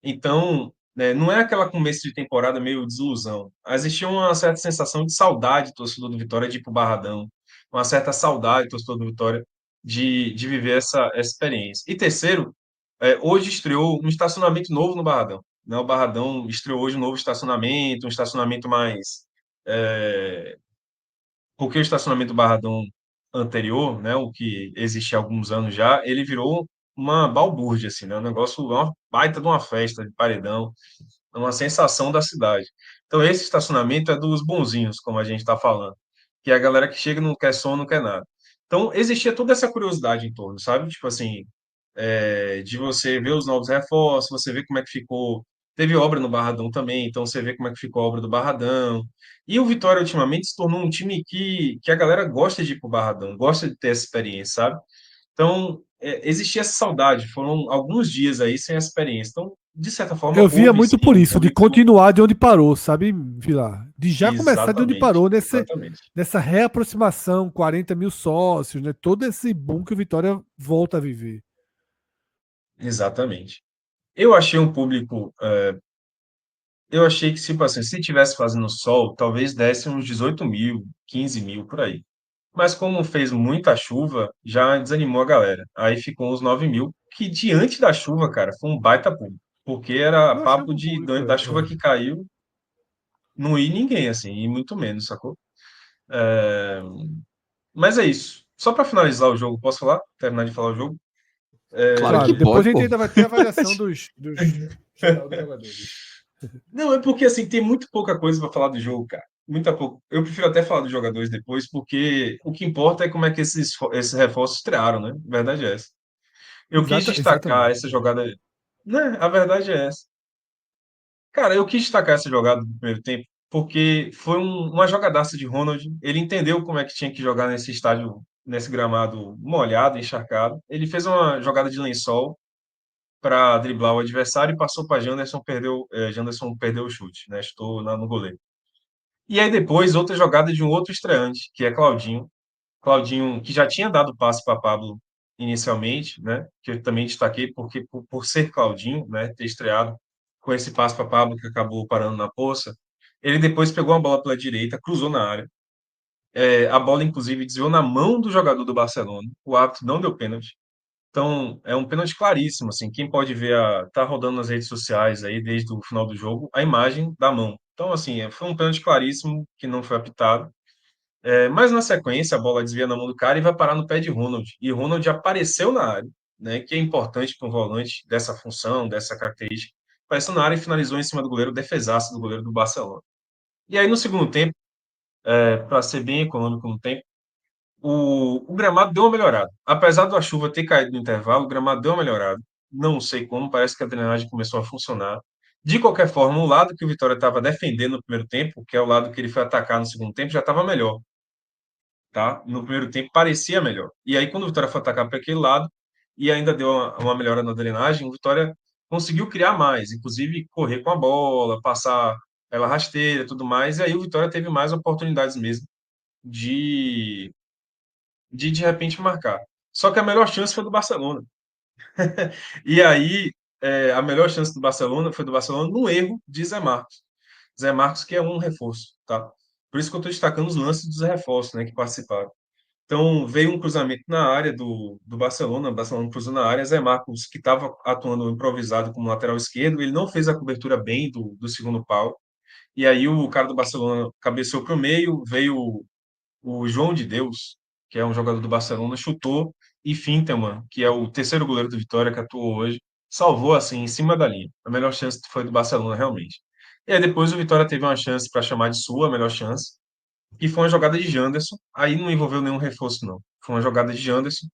C: Então, né, não é aquela começo de temporada meio desilusão. Existia uma certa sensação de saudade do torcedor do Vitória de ir para o Barradão, uma certa saudade do torcedor do Vitória de viver essa experiência. E terceiro, hoje estreou um estacionamento novo no Barradão. Né? O Barradão estreou hoje um novo estacionamento, um estacionamento mais. é, Porque o estacionamento do Barradão anterior, né, o que existia há alguns anos já, ele virou uma balbúrdia, assim, né? Um negócio, uma baita de uma festa de paredão, uma sensação da cidade. Então, esse estacionamento é dos bonzinhos, como a gente está falando, que é a galera que chega e não quer som, não quer nada. Então, existia toda essa curiosidade em torno, sabe? Tipo assim, de você ver os novos reforços, você ver como é que ficou. Teve obra no Barradão também, então você vê como é que ficou a obra do Barradão. E o Vitória, ultimamente, se tornou um time que a galera gosta de ir pro Barradão, gosta de ter essa experiência, sabe? Então, existia essa saudade. Foram alguns dias aí sem essa experiência. Então, de certa forma,
A: Eu via
C: houve sim
A: muito por
C: um
A: isso, de
C: público.
A: continuar de onde parou, sabe, Vilar? De já começar de onde
C: Exatamente,
A: parou,
C: exatamente,
A: nessa reaproximação, 40 mil sócios, né? Todo esse boom que o Vitória volta a viver.
C: exatamente. Eu achei um público. Eu achei que, tipo assim, se tivesse fazendo sol, talvez desse uns 18 mil, 15 mil por aí. Mas como fez muita chuva, já desanimou a galera. Aí ficou uns 9 mil, que diante da chuva, cara, foi um baita público. Porque era
A: Eu achei um
C: papo
A: bom
C: de
A: público,
C: da chuva que caiu, não ir ninguém, assim, e muito menos, sacou? É, Mas é isso. Só para finalizar o jogo, posso falar? Terminar de falar o jogo?
B: Claro que
A: Claro, depois
B: pode,
A: a gente
B: pô.
A: ainda vai ter a avaliação dos geral dos jogadores.
C: Não, é porque assim, tem muito pouca coisa para falar do jogo, cara. Muita pouco. Eu prefiro até falar dos jogadores depois, porque o que importa é como é que esses reforços estrearam, né? A verdade é essa. Eu quis destacar
A: Exatamente.
C: essa jogada. Né? A verdade é essa. Cara, eu quis destacar essa jogada do primeiro tempo, porque foi uma jogadaça de Ronald. Ele entendeu como é que tinha que jogar nesse estádio, nesse gramado molhado, encharcado. Ele fez uma jogada de lençol para driblar o adversário e passou para Janderson, Janderson perdeu o chute, né? Estou no goleiro. E aí depois outra jogada de um outro estreante, que é Claudinho. Claudinho, que já tinha dado passe para Pablo inicialmente, né? Que eu também destaquei porque por ser Claudinho, né? Ter estreado com esse passe para Pablo que acabou parando na poça. Ele depois pegou a bola pela direita, cruzou na área. A bola, inclusive, desviou na mão do jogador do Barcelona. O árbitro não deu pênalti. Então, é um pênalti claríssimo, assim. Quem pode ver, tá rodando nas redes sociais aí desde o final do jogo, a imagem da mão. Então, assim, foi um pênalti claríssimo que não foi apitado. Mas na sequência, a bola desvia na mão do cara e vai parar no pé de Ronald. E Ronald apareceu na área, né? Que é importante para um volante dessa função, dessa característica. Apareceu na área e finalizou em cima do goleiro, defesaço do goleiro do Barcelona. E aí, no segundo tempo, para ser bem econômico no tempo, o gramado deu uma melhorada. Apesar da chuva ter caído no intervalo, o gramado deu uma melhorada. Não sei como, parece que a drenagem começou a funcionar. De qualquer forma, o lado que o Vitória estava defendendo no primeiro tempo, que é o lado que ele foi atacar no segundo tempo, já estava melhor, tá? No primeiro tempo parecia melhor. E aí, quando o Vitória foi atacar para aquele lado, e ainda deu uma melhora na drenagem, o Vitória conseguiu criar mais, inclusive correr com a bola, passar ela rasteira, tudo mais, e aí o Vitória teve mais oportunidades mesmo de de repente marcar. Só que a melhor chance foi do Barcelona. E aí, a melhor chance do Barcelona foi do Barcelona no erro de Zé Marcos. Zé Marcos, que é um reforço, tá? Por isso que eu estou destacando os lances dos reforços, né, que participaram. Então, veio um cruzamento na área do Barcelona, o Barcelona cruzou na área, Zé Marcos, que estava atuando improvisado como lateral esquerdo, ele não fez a cobertura bem do segundo pau, e aí o cara do Barcelona cabeceou para o meio, veio o João de Deus, que é um jogador do Barcelona, chutou e Fintelmann, que é o terceiro goleiro do Vitória que atuou hoje, salvou assim em cima da linha. A melhor chance foi do Barcelona realmente. E aí depois o Vitória teve uma chance para chamar de sua, a melhor chance, que foi uma jogada de Janderson. Aí não envolveu nenhum reforço não. Foi uma jogada de Janderson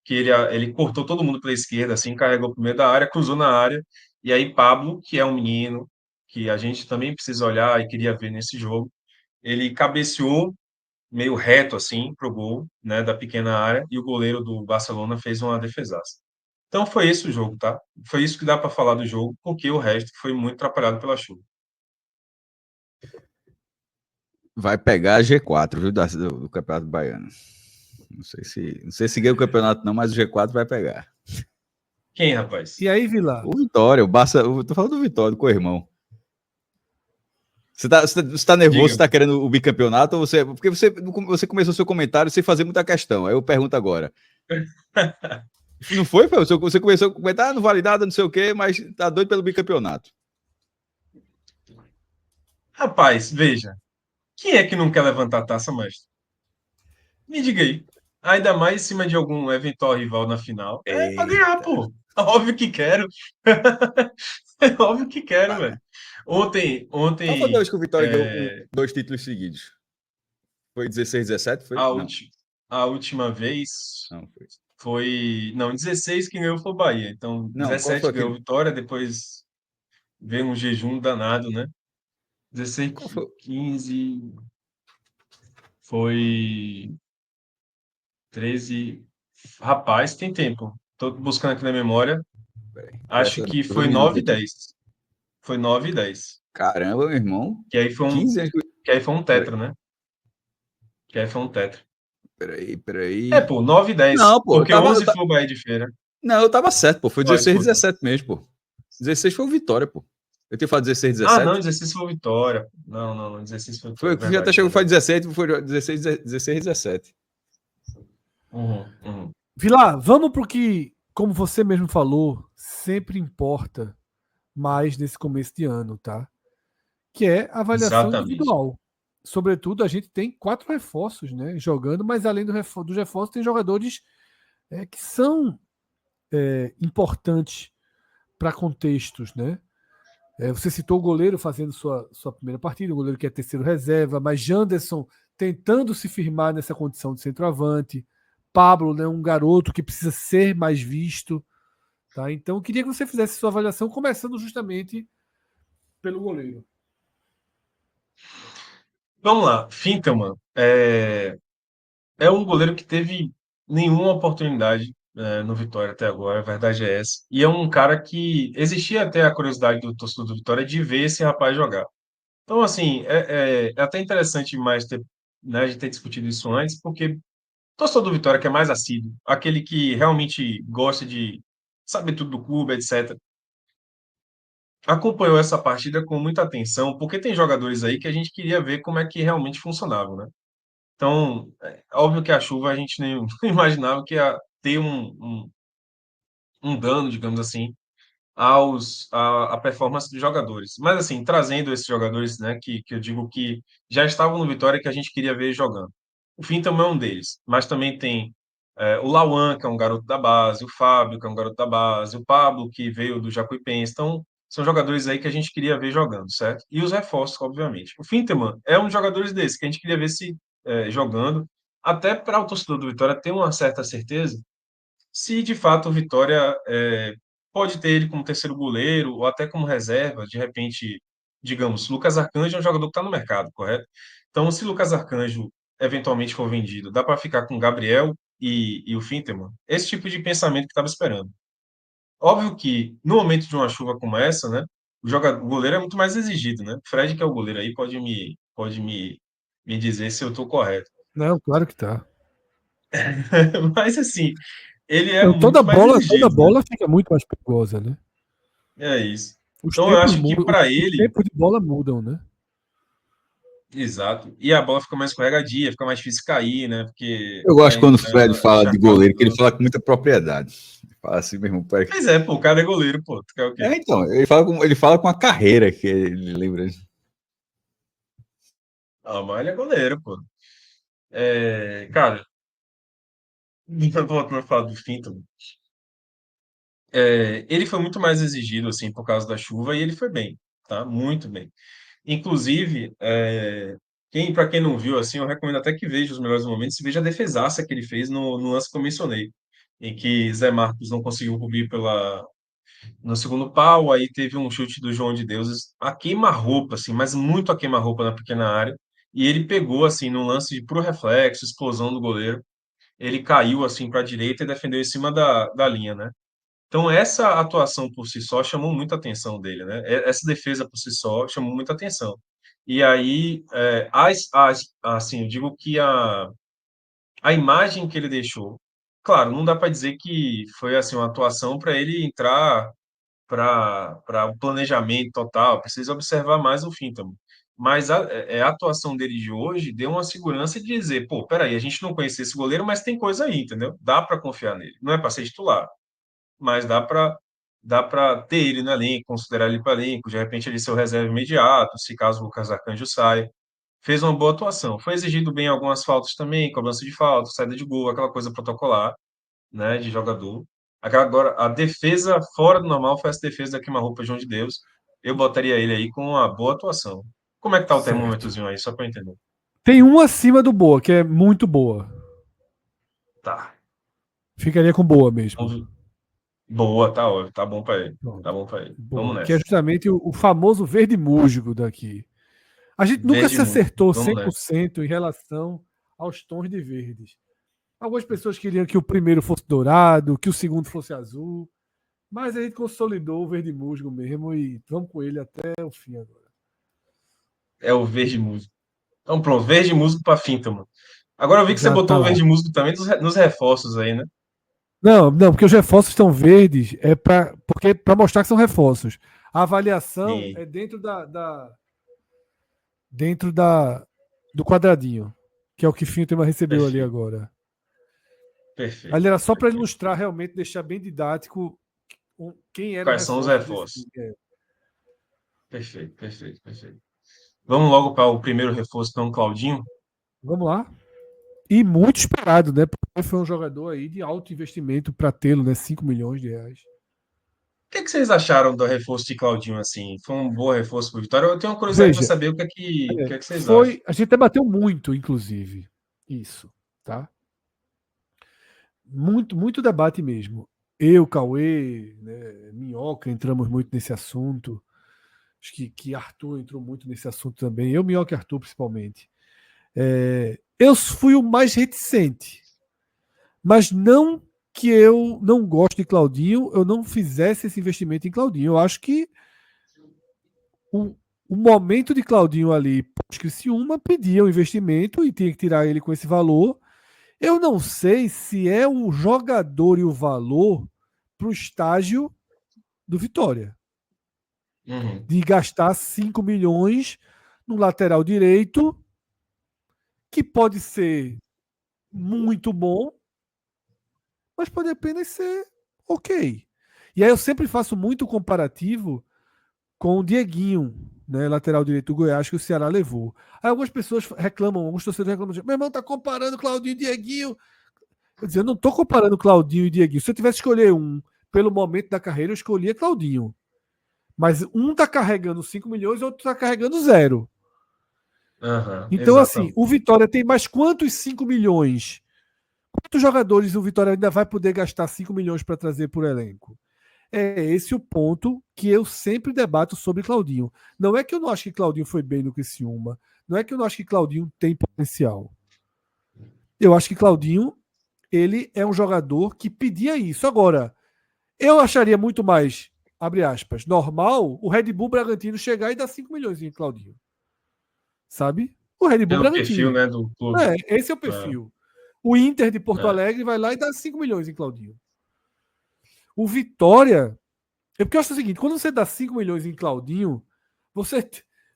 C: que ele cortou todo mundo pela esquerda, assim, carregou pro meio da área, cruzou na área. E aí Pablo, que é um menino que a gente também precisa olhar e queria ver nesse jogo, ele cabeceou meio reto assim pro gol, né, da pequena área e o goleiro do Barcelona fez uma defesaça. Então foi esse o jogo, tá? Foi isso que dá para falar do jogo, porque o resto foi muito atrapalhado pela chuva.
B: Vai pegar a G4, viu, do Campeonato Baiano. Não sei se ganha o campeonato não, mas o G4 vai pegar.
C: Quem, rapaz?
A: E aí, Vilar?
B: O Vitória, o Barça, eu tô falando do Vitória, do co-irmão. Você tá nervoso,
C: Diga.
B: você tá querendo o bicampeonato, ou você. Porque você começou seu comentário sem fazer muita questão. Aí eu pergunto agora. Não foi, Fel? Você começou a comentar, não vale nada, não sei o quê, mas tá doido pelo bicampeonato.
C: Rapaz, veja. Quem é que não quer levantar a taça, mestre? Me diga aí. Ainda mais em cima de algum eventual rival na final. É pra ganhar,
B: Eita.
C: pô. Óbvio que quero. É óbvio que quero, velho. Ontem,
B: Qual foi a vez
C: ontem
B: que o Vitória ganhou dois títulos seguidos? Foi 16, 17? Foi?
C: a,
B: Não,
C: ulti, a última vez
B: não foi.
C: foi. Não, 16 quem ganhou foi o Bahia. Então,
B: Não, qual foi
C: 17 ganhou
B: aquele.
C: o Vitória, depois veio um jejum danado, né? 16,
B: Qual foi?
C: 15, foi 13. Rapaz, tem tempo. Tô buscando aqui na memória.
B: Peraí,
C: Acho
B: presta
C: que
B: dois
C: foi
B: minutos
C: 9 e
B: aqui.
C: 10. Foi 9 e 10.
B: Caramba, meu irmão.
C: Que aí foi um,
B: 15 anos.
C: que aí foi um
B: Peraí,
C: tetra, né? Que aí foi um tetra.
B: peraí,
C: É,
B: peraí.
C: pô, 9 e 10.
B: Não, pô,
C: Porque 11 foi o Bahia de Feira.
B: não, eu tava certo, pô. Foi
C: Ó,
B: 16,
C: escuta.
B: 17 mesmo, pô. 16 foi o Vitória, pô. Eu tinha falado 16,
C: Ah, não,
B: 17.
C: 16 foi o Vitória. Não, não, não, 16 foi o
B: Foi,
C: Vitória.
B: já até
C: Verdade,
B: chegou, foi
C: verdade.
B: 17, foi 16, 16, 17.
C: Uhum, uhum.
A: Vilar, vamos pro que, como você mesmo falou, sempre importa mais nesse começo de ano, tá? Que é a avaliação
C: Exatamente.
A: individual. Sobretudo, a gente tem 4 reforços, né? Jogando, mas além dos reforços, tem jogadores que são importantes para contextos, né? Você citou o goleiro fazendo sua primeira partida, o goleiro que é terceiro reserva, mas Janderson tentando se firmar nessa condição de centroavante. Pablo, né, um garoto que precisa ser mais visto. Tá? Então, eu queria que você fizesse sua avaliação, começando justamente pelo goleiro.
C: Vamos lá. Fintelmann é um goleiro que teve nenhuma oportunidade no Vitória até agora, a verdade é essa. E é um cara que existia até a curiosidade do torcedor do Vitória de ver esse rapaz jogar. Então, assim, é até interessante mais ter, né, a gente ter discutido isso antes, porque o torcedor do Vitória que é mais assíduo, aquele que realmente gosta de saber tudo do clube, etc., acompanhou essa partida com muita atenção, porque tem jogadores aí que a gente queria ver como é que realmente funcionavam, né? Então, óbvio que a chuva a gente nem não imaginava que ia ter um dano, digamos assim, a performance dos jogadores. Mas, assim, trazendo esses jogadores, né, que eu digo que já estavam no Vitória que a gente queria ver jogando. O Fim também é um deles, mas também tem o Lauan, que é um garoto da base, o Fábio, que é um garoto da base, o Pablo, que veio do Jacuipense. Então, são jogadores aí que a gente queria ver jogando, certo? E os reforços, obviamente. O Finterman é um dos jogadores desses que a gente queria ver se jogando, até para o torcedor do Vitória ter uma certa certeza se de fato o Vitória pode ter ele como terceiro goleiro ou até como reserva, de repente, digamos, Lucas Arcanjo é um jogador que está no mercado, correto? Então, se Lucas Arcanjo eventualmente for vendido, dá para ficar com o Gabriel e o Finterman? Esse tipo de pensamento que estava esperando. Óbvio que no momento de uma chuva como essa, né, o goleiro é muito mais exigido, né? Fred, que é o goleiro aí, pode me dizer se eu estou correto.
A: Não, claro que tá.
C: Mas assim, ele é
A: Não, toda
C: muito mais
A: bola, toda
C: exigido, né?
A: bola fica muito mais perigosa, né?
C: É isso.
A: Os
C: Então, eu
A: tempos
C: acho que
A: mudam,
C: para
A: os
C: ele,
A: tempos de bola mudam, né?
C: exato. E a bola fica mais escorregadia, fica mais difícil cair, né? Porque
B: Eu gosto quando o Fred
C: é
B: fala de
C: encharcado
B: goleiro,
C: no
B: que ele
C: campo.
B: fala com muita propriedade. Ele fala assim, meu irmão.
C: Mas é, pô, o cara é goleiro, pô. Tu quer o quê?
B: Então, ele fala com a carreira que ele lembra.
C: Ah, mas ele é goleiro, pô. Cara, voltando a falar do Finton, ele foi muito mais exigido, assim, por causa da chuva, e ele foi bem, tá? Muito bem. Inclusive, para quem não viu, assim, eu recomendo até que veja os melhores momentos e veja a defesaça que ele fez no lance que eu mencionei, em que Zé Marcos não conseguiu cobrir no segundo pau, aí teve um chute do João de Deus a queima-roupa, assim, mas muito a queima-roupa na pequena área, e ele pegou, assim, no lance de puro reflexo, explosão do goleiro, ele caiu, assim, para a direita e defendeu em cima da linha, né? Então, essa atuação por si só chamou muita atenção dele, né? Essa defesa por si só chamou muita atenção. E aí, assim, eu digo que a imagem que ele deixou, claro, não dá para dizer que foi assim uma atuação para ele entrar para o planejamento total, precisa observar mais o fim também. Mas a atuação dele de hoje deu uma segurança de dizer, pô, peraí, a gente não conhecia esse goleiro, mas tem coisa aí, entendeu? Dá para confiar nele. Não é para ser titular, mas dá para ter ele no elenco, considerar ele para elenco, de repente ele ser o reserva imediato, se caso o Lucas Arcanjo saia. Fez uma boa atuação. Foi exigido bem algumas faltas também, cobrança de falta, saída de gol, aquela coisa protocolar, né, de jogador. Agora, a defesa fora do normal foi essa defesa da queima-roupa João de Deus. Eu botaria ele aí com uma boa atuação. Como é que tá o
A: Certo.
C: termômetrozinho aí, só para eu entender?
A: Tem um acima do boa, que é muito boa.
C: Tá.
A: Ficaria com boa mesmo.
C: Vamos- Boa, tá ótimo. Tá bom para ele. Tá
A: Pronto.
C: bom para ele. Vamos
A: Boa. Que é
C: nessa.
A: justamente o famoso verde musgo daqui. A gente nunca
C: Verde
A: se
C: muito.
A: acertou
C: Vamos nessa.
A: 100% em relação aos tons de verdes. Algumas pessoas queriam que o primeiro fosse dourado, que o segundo fosse azul, mas a gente consolidou o verde musgo mesmo e vamos com ele até o fim agora.
C: É o verde musgo. Então pronto, verde musgo para finta, mano. Agora eu vi que você
A: Já tá
C: botou o
A: lá.
C: verde musgo também nos reforços aí, né?
A: Não, não, porque os reforços estão verdes é para mostrar que são reforços. A avaliação
C: E
A: é dentro do quadradinho, que é o que Fintema recebeu ali
C: perfeito,
A: agora. Ali
C: perfeito,
A: era só para
C: perfeito.
A: ilustrar realmente, deixar bem didático quem eram os
C: Quais são os
A: reforços desse
C: reforços?
A: time.
C: Perfeito, perfeito, perfeito. Vamos logo para o primeiro reforço, então, Claudinho.
A: Vamos lá. E muito esperado, né? Porque foi um jogador aí de alto investimento para tê-lo, né? 5 milhões de reais.
C: O que é que vocês acharam do reforço de Claudinho, assim? Foi um bom reforço para o Vitória? Eu tenho uma curiosidade para
A: Veja,
C: saber o que é que vocês acham.
A: foi. A gente debateu muito, inclusive, isso, tá? Muito, muito debate mesmo. Eu, Cauê, né, Minhoca, entramos muito nesse assunto. Acho que Arthur entrou muito nesse assunto também. Eu, Minhoca e Arthur, principalmente. Eu fui o mais reticente. Mas não que eu não gosto de Claudinho, eu não fizesse esse investimento em Claudinho. Eu acho que o, o momento de Claudinho ali, pós-Criciúma, pedia um investimento e tinha que tirar ele com esse valor. Eu não sei se é o jogador e o valor para o estágio do Vitória.
C: Uhum.
A: De gastar 5 milhões no lateral direito, que pode ser muito bom, mas pode apenas ser ok. E aí eu sempre faço muito comparativo com o Dieguinho, né, lateral direito do Goiás, que o Ceará levou. Aí algumas pessoas reclamam, alguns torcedores reclamam, meu irmão tá comparando Claudinho e Dieguinho. Quer dizer, eu não tô comparando Claudinho e Dieguinho. Se eu tivesse que escolher um pelo momento da carreira, eu escolhia Claudinho. Mas um tá carregando 5 milhões e outro tá carregando zero.
C: Aham,
A: Então, assim,
C: exatamente.
A: o Vitória tem mais quantos 5 milhões? Quantos jogadores o Vitória ainda vai poder gastar 5 milhões para trazer por elenco? É esse o ponto que eu sempre debato sobre Claudinho. Não é que eu não acho que Claudinho foi bem no Criciúma. Não é que eu não acho que Claudinho tem potencial. Eu acho que Claudinho, ele é um jogador que pedia isso. Agora, eu acharia muito mais, abre aspas, normal o Red Bull Bragantino chegar e dar 5 milhões em Claudinho. Sabe? O Red Bull
C: Pelo perfil,
A: Bragantino.
C: né, do clube.
A: Esse é o
C: É,
A: perfil. O Inter de Porto
C: é.
A: Alegre vai lá e dá 5 milhões em Claudinho. O Vitória. É porque eu acho o seguinte: quando você dá 5 milhões em Claudinho, você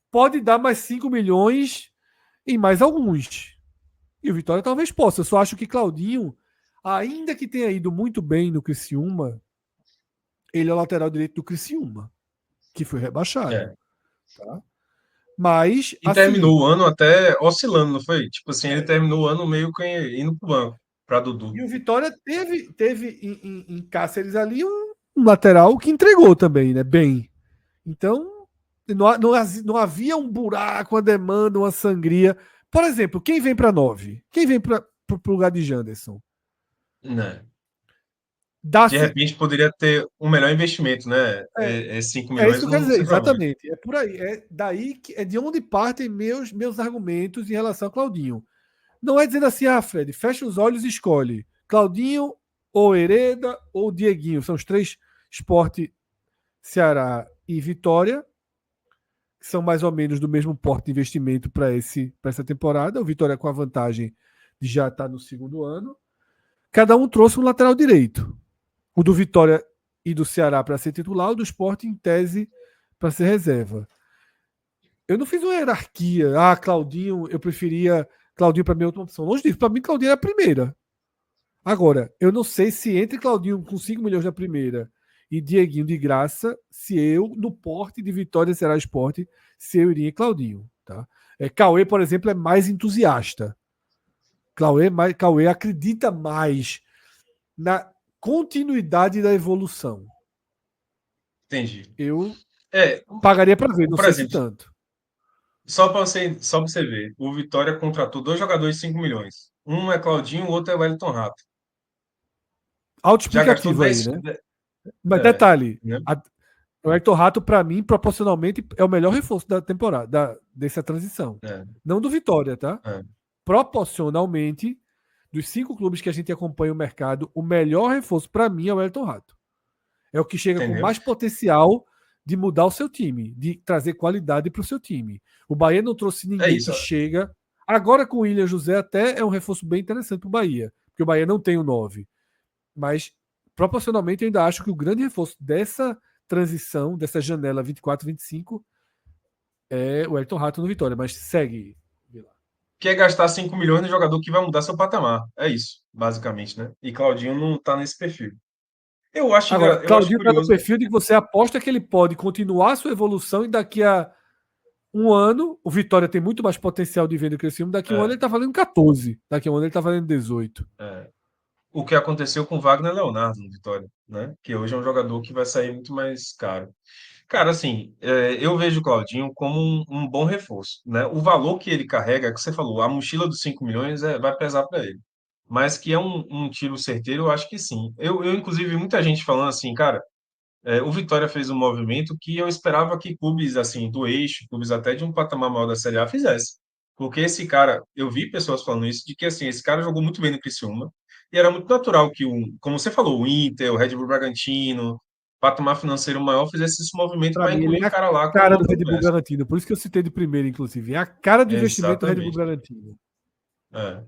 A: pode dar mais 5 milhões em mais alguns. E o Vitória talvez possa. Eu só acho que Claudinho, ainda que tenha ido muito bem no Criciúma, ele é o lateral direito do Criciúma, que foi rebaixado.
C: É.
A: Tá? Mas,
C: E
A: assim,
C: terminou o ano até oscilando, não foi? Tipo assim, ele terminou o ano meio que indo pro banco, pra Dudu.
A: e o Vitória teve em Cáceres ali um lateral que entregou também, né? Bem. Então, não havia um buraco, uma demanda, uma sangria. Por exemplo, quem vem para 9? Quem vem para o lugar de Janderson?
C: Né? De
A: Dá-se.
C: repente poderia ter um melhor investimento, né?
A: É,
C: 5
A: é isso
C: milhões
A: que eu quero
C: no
A: dizer,
C: centroavante.
A: exatamente. É por aí. É daí que é de onde partem meus argumentos em relação a Claudinho. Não é dizendo assim, Fred, fecha os olhos e escolhe. Claudinho, ou Hereda, ou Dieguinho. São os três: Sport, Ceará e Vitória, que são mais ou menos do mesmo porte de investimento para essa temporada. O Vitória com a vantagem de já estar no segundo ano. Cada um trouxe um lateral direito. O do Vitória e do Ceará para ser titular, o do Sport em tese para ser reserva. Eu não fiz uma hierarquia. Claudinho, eu preferia Claudinho para mim é outra opção. Longe disso, para mim Claudinho era a primeira. Agora, eu não sei se entre Claudinho com 5 milhões na primeira e Dieguinho de graça, se eu, no porte de Vitória Ceará Esporte, se eu iria em Claudinho. Tá? Cauê, por exemplo, é mais entusiasta. Cauê acredita mais continuidade da evolução.
C: Entendi.
A: Eu
C: É,
A: pagaria para ver, não
C: por
A: sei se
C: exemplo,
A: tanto.
C: só pra você ver, o Vitória contratou 2 jogadores de 5 milhões. Um é Claudinho, o outro é Wellington Rato. Já gastou
A: Autoexplicativo aí,
C: 10.
A: né? Mas
C: É,
A: detalhe,
C: né?
A: o Hector Rato, para mim, proporcionalmente, é o melhor reforço da temporada, dessa transição.
C: É,
A: Não do Vitória, tá?
C: é,
A: Proporcionalmente, dos 5 clubes que a gente acompanha o mercado, o melhor reforço para mim é o Elton Rato. É o que chega com
C: entendeu?
A: mais potencial de mudar o seu time, de trazer qualidade para o seu time. O Bahia não trouxe
C: É
A: ninguém
C: isso.
A: que chega. Agora com o William José até é um reforço bem interessante para o Bahia, porque o Bahia não tem o 9. Mas proporcionalmente eu ainda acho que o grande reforço dessa transição, dessa janela 24-25, é o Elton Rato no Vitória. Mas segue.
C: Quer gastar 5 milhões no jogador que vai mudar seu patamar. É isso, basicamente, né? E Claudinho não tá nesse perfil.
A: Agora,
C: Eu acho
A: Claudinho está no
C: curioso.
A: perfil de que você aposta que ele pode continuar a sua evolução e daqui a um ano, o Vitória tem muito mais potencial de venda que esse filme. Daqui a um ano
C: É,
A: ele está valendo 14. Daqui a um ano ele está valendo 18.
C: é. O que aconteceu com Wagner Leonardo no Vitória, né? Que hoje é um jogador que vai sair muito mais caro. Cara, assim, eu vejo o Claudinho como um bom reforço, né? O valor que ele carrega, é que você falou, a mochila dos 5 milhões vai pesar para ele. Mas que é um tiro certeiro, eu acho que sim. Inclusive, vi muita gente falando assim, cara, o Vitória fez um movimento que eu esperava que clubes assim do eixo, clubes até de um patamar maior da Série A fizessem. Porque esse cara, eu vi pessoas falando isso, de que assim, esse cara jogou muito bem no Criciúma, e era muito natural que, como você falou, o Inter, o Red Bull Bragantino, patamar financeiro maior, fizesse esse movimento
A: Para
C: para
A: mim, ele
C: incluir
A: é
C: o
A: a
C: cara lá como
A: cara do
C: uma
A: Red Bull
C: promessa.
A: Bragantino. Por isso que eu citei de primeiro, inclusive. É a cara de investimento do Red Bull
C: Exatamente.
A: Bragantino.
C: É.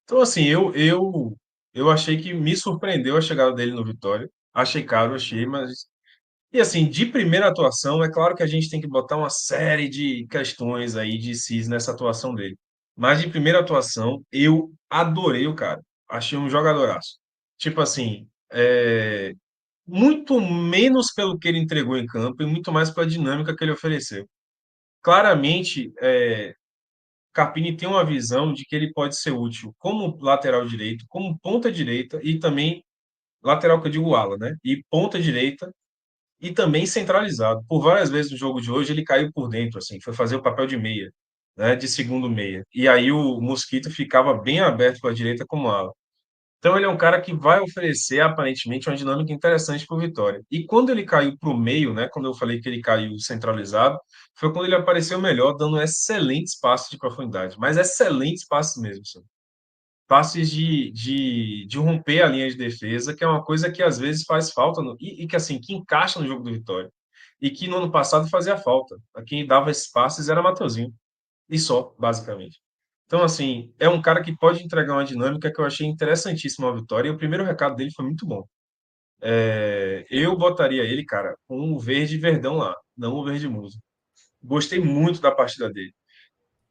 C: Então, assim, eu achei que me surpreendeu a chegada dele no Vitória. Achei caro, achei, mas e assim, de primeira atuação, é claro que a gente tem que botar uma série de questões aí de cis nessa atuação dele. Mas de primeira atuação, eu adorei o cara. Achei um jogadoraço. Tipo assim, muito menos pelo que ele entregou em campo e muito mais pela dinâmica que ele ofereceu. Claramente, Carpini tem uma visão de que ele pode ser útil como lateral direito, como ponta direita e também lateral que eu digo ala, né? E ponta direita e também centralizado. Por várias vezes no jogo de hoje ele caiu por dentro, assim, foi fazer o papel de meia, né, de segundo meia. E aí o Mosquito ficava bem aberto para a direita como ala. Então ele é um cara que vai oferecer aparentemente uma dinâmica interessante para o Vitória. E quando ele caiu para o meio, né, quando eu falei que ele caiu centralizado, foi quando ele apareceu melhor, dando excelentes passos de profundidade, mas excelentes passos mesmo, assim. Passes de romper a linha de defesa, que é uma coisa que às vezes faz falta e que assim que encaixa no jogo do Vitória e que no ano passado fazia falta. Quem dava esses passes era Mateuzinho e só, basicamente. Então assim é um cara que pode entregar uma dinâmica que eu achei interessantíssima ao Vitória e o primeiro recado dele foi muito bom. Eu botaria ele, cara, com o verde e verdão lá, não o verde muso. Gostei muito da partida dele.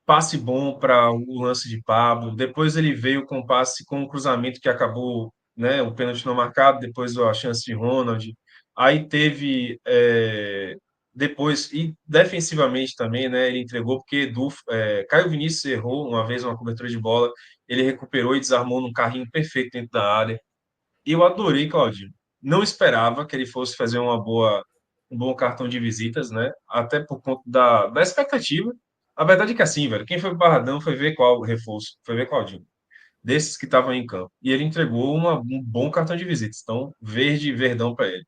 C: Passe bom para o lance de Pablo. Depois ele veio com passe com um cruzamento que acabou, né, o pênalti não marcado, depois a chance de Ronald. Aí teve depois e defensivamente também, né, ele entregou porque Caio Vinícius errou uma vez uma cobertura de bola, ele recuperou e desarmou num carrinho perfeito dentro da área. Eu adorei Claudinho. Não esperava que ele fosse fazer um bom cartão de visitas, né? Até por conta da expectativa. A verdade é que assim, velho, quem foi pro Barradão foi ver qual reforço, foi ver Claudinho, desses que estavam em campo. E ele entregou um bom cartão de visitas. Então, verde e verdão para ele.